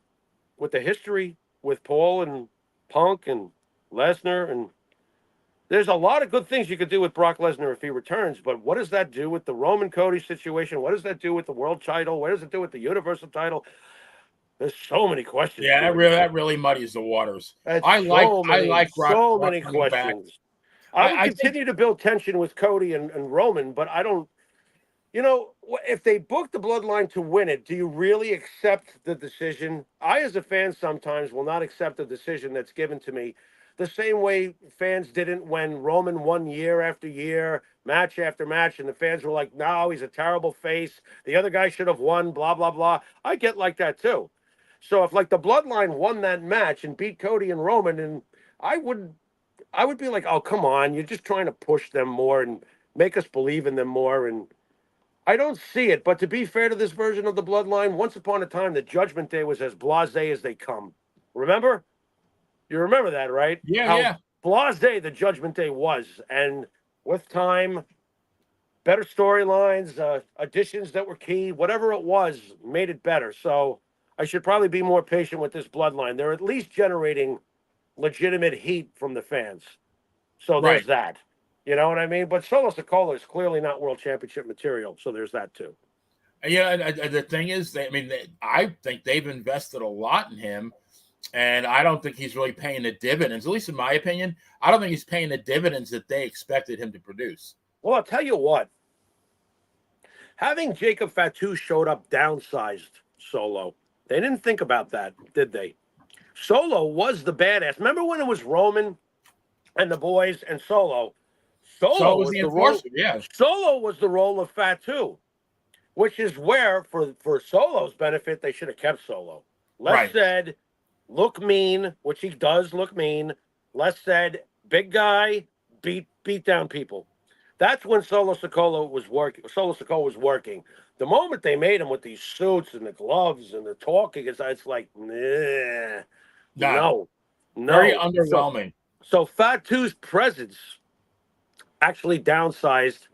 with the history with Paul and Punk and Lesnar, and there's a lot of good things you could do with Brock Lesnar if he returns, but what does that do with the Roman Cody situation? What does that do with the world title? What does it do with the Universal title? There's so many questions.
Yeah, that really muddies the waters. I like
so many questions. I would continue to build tension with Cody and Roman, but I don't. If they book the Bloodline to win it, do you really accept the decision? I, as a fan, sometimes will not accept the decision that's given to me. The same way fans didn't when Roman won year after year, match after match, and the fans were like, no, he's a terrible face. The other guy should have won, blah, blah, blah. I get like that too. So if like the Bloodline won that match and beat Cody and Roman, and I would be like, oh, come on, you're just trying to push them more and make us believe in them more. And I don't see it. But to be fair to this version of the Bloodline, once upon a time, the Judgment Day was as blasé as they come. Remember? You remember that, right?
Yeah, yeah.
Blasé the Judgment Day was. And with time, better storylines, additions that were key, whatever it was, made it better. So I should probably be more patient with this Bloodline. They're at least generating legitimate heat from the fans. So there's that. You know what I mean? But Solo Sikoa is clearly not world championship material. So there's that too.
Yeah, the thing is, I think they've invested a lot in him, and I don't think he's really paying the dividends. At least in my opinion, I don't think he's paying the dividends that they expected him to produce.
Well, I'll tell you what. Having Jacob Fatu showed up downsized Solo, they didn't think about that, did they? Solo was the badass. Remember when it was Roman and the boys and Solo? Solo was the enforcer,
yeah.
Solo was the role of Fatu, which is where, for Solo's benefit, they should have kept Solo. Les said, look mean, which he does look mean. Les said, big guy, beat down people. That's when Solo Sikoa was working. The moment they made him with these suits and the gloves and the talking, it's like, no.
Very underwhelming.
So Fatu's presence actually downsized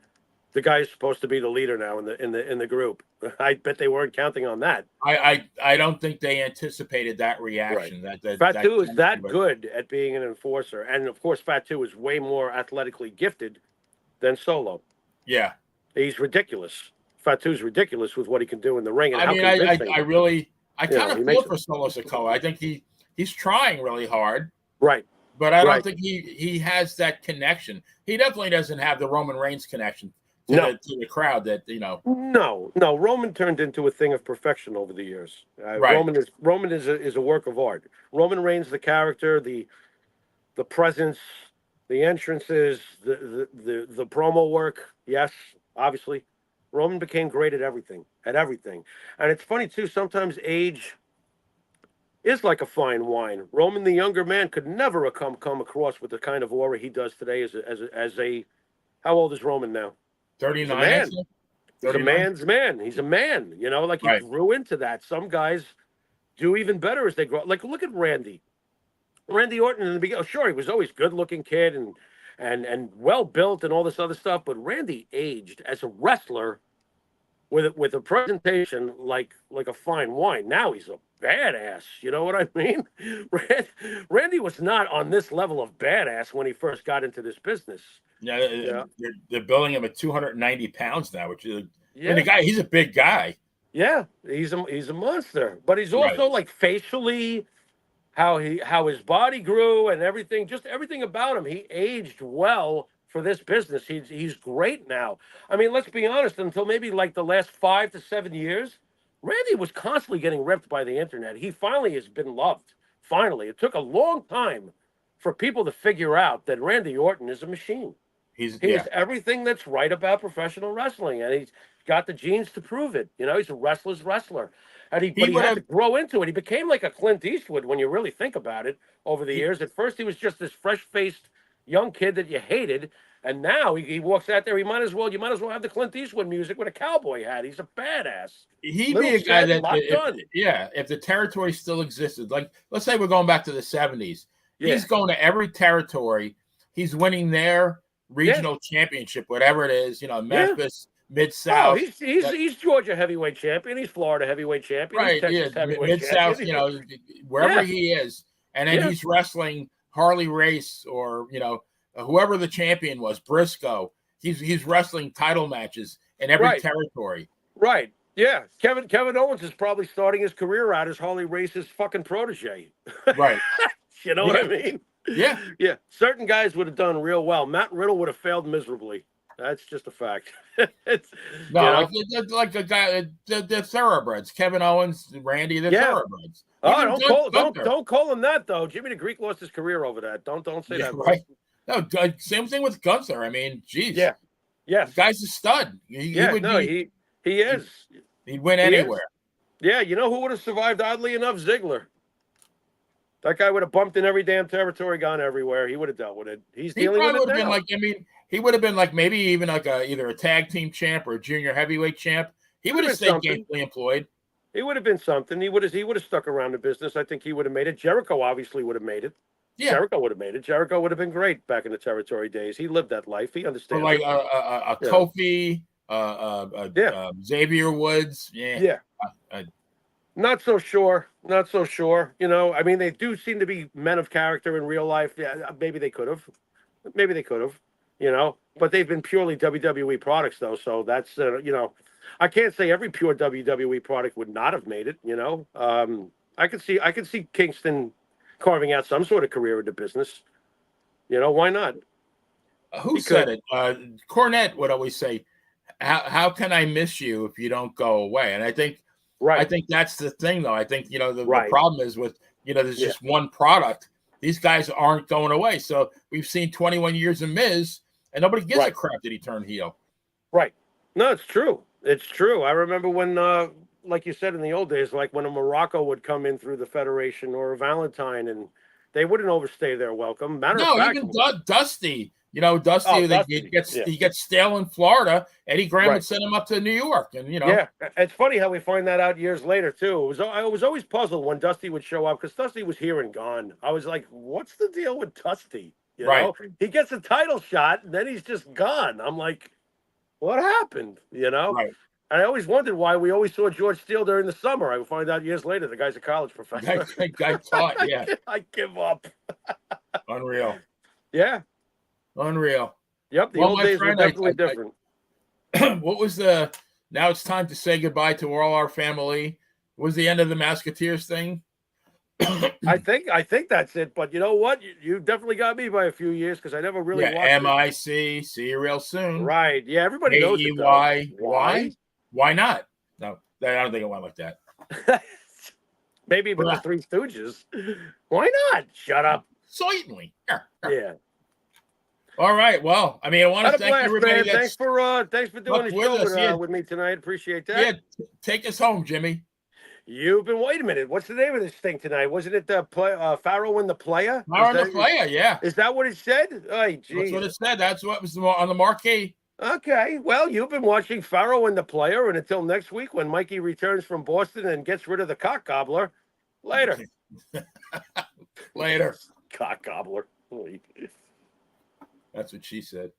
the guy who's supposed to be the leader now in the group. I bet they weren't counting on that.
I don't think they anticipated that reaction.
Right. Fatu is that good at being an enforcer, and of course, Fatu is way more athletically gifted than Solo.
Yeah,
he's ridiculous. Fatu's ridiculous with what he can do in the ring. And
I kind of feel for Solo Sikoa. I think he's trying really hard.
Right.
But I don't think he has that connection. He definitely doesn't have the Roman Reigns connection to the crowd that,
No. Roman turned into a thing of perfection over the years. Roman is a work of art. Roman Reigns, the character, the presence, the entrances, the promo work. Yes, obviously. Roman became great at everything. And it's funny, too, sometimes age is like a fine wine. Roman, the younger man, could never have come across with the kind of aura he does today as a how old is Roman now?
39.
He's a man's man. He's a man, he grew into that. Some guys do even better as they grow. Like, look at Randy. Randy Orton in the beginning. Sure, he was always good-looking kid and well-built and all this other stuff, but Randy aged as a wrestler with a presentation like a fine wine. Now he's a badass. You know what I mean? Randy was not on this level of badass when he first got into this business.
Yeah. They're building him at 290 pounds now, which is the guy. He's a big guy.
Yeah, he's a monster, but he's also like facially, how his body grew and everything, just everything about him. He aged well for this business. He's great now. I mean, let's be honest. Until maybe like the last 5 to 7 years, Randy was constantly getting ripped by the internet. He finally has been loved. Finally, it took a long time for people to figure out that Randy Orton is a machine. He's everything that's right about professional wrestling, and he's got the genes to prove it. He's a wrestler's wrestler, and he had to grow into it. He became like a Clint Eastwood when you really think about it over the years. At first, he was just this fresh-faced young kid that you hated, and now he walks out there. You might as well have the Clint Eastwood music with a cowboy hat. He's a badass.
He'd be a guy if the territory still existed. Like, let's say we're going back to the 70s. Yeah. He's going to every territory. He's winning their regional championship, whatever it is, Memphis, Mid-South.
Oh, he's Georgia heavyweight champion. He's Florida heavyweight champion.
Right,
he's Texas heavyweight
Mid-South, wherever he is. And then he's wrestling Harley Race or, whoever the champion was, Briscoe. He's wrestling title matches in every territory.
Right. Yeah. Kevin Owens is probably starting his career out as Harley Race's fucking protege.
Right.
You know what I mean?
Yeah.
Yeah. Certain guys would have done real well. Matt Riddle would have failed miserably. That's just a fact.
Like a guy, the thoroughbreds. Kevin Owens, Randy, the thoroughbreds.
Oh, don't call him that though. Jimmy the Greek lost his career over that. Don't say that.
Right. No, same thing with Gunther. I mean, geez.
Yeah. Yes.
The guy's a stud. He
is.
He'd win anywhere.
Yeah, you know who would have survived, oddly enough? Ziggler. That guy would have bumped in every damn territory, gone everywhere. He would have dealt with it. He's dealing with it now.
He would have been like maybe even like either a tag team champ or a junior heavyweight champ. He would have stayed gainfully employed.
He would have been something. He would have stuck around the business. I think he would have made it. Jericho obviously would have made it. Yeah. Jericho would have made it. Jericho would have been great back in the territory days. He lived that life. He understands.
Like Kofi, Xavier Woods. Yeah.
Not so sure. I mean, they do seem to be men of character in real life. Yeah, maybe they could have. But they've been purely WWE products, though. So that's, I can't say every pure WWE product would not have made it. I could see Kingston carving out some sort of career in the business. Why not?
Who said it? Cornette would always say, how can I miss you if you don't go away? And I think that's the thing, though. I think, the problem is with, there's just one product. These guys aren't going away. So we've seen 21 years of Miz, and nobody gives a crap that he turned heel.
Right. No, it's true. It's true. I remember when, like you said in the old days, like when a Morocco would come in through the Federation or a Valentine, and they wouldn't overstay their welcome.
Even Dusty. Dusty he gets stale in Florida. Eddie Graham would send him up to New York, and
Yeah, it's funny how we find that out years later too. I was always puzzled when Dusty would show up because Dusty was here and gone. I was like, "What's the deal with Dusty?" He gets a title shot, and then he's just gone. I'm like, "What happened?"
Right.
And I always wondered why we always saw George Steele during the summer. I would find out years later the guy's a college professor.
Guy taught, yeah.
I give up.
Unreal.
Yeah.
Unreal.
Yep, the old days were definitely different.
What was now it's time to say goodbye to all our family. Was the end of the Musketeers thing?
I think that's it. But you know what? You definitely got me by a few years because I never really watched
MIC. See you real soon.
Right. Yeah, everybody knows it.
Why? Why not? No, I don't think it went like that.
Maybe with the Three Stooges. Why not? Shut up.
Certainly.
Yeah.
All right. Well, I want to thank everybody.
Thanks for doing the show with me tonight. Appreciate that.
Yeah, take us home, Jimmy.
Wait a minute. What's the name of this thing tonight? Wasn't it the Pharaoh and The Playa?
Pharaoh and The Playa, yeah.
Is that what it said? Hey,
that's what it said. That's what was on the marquee.
Okay. Well, you've been watching Pharaoh and The Playa, and until next week when Mikey returns from Boston and gets rid of the cock gobbler. Later.
Later.
Cock gobbler.
That's what she said.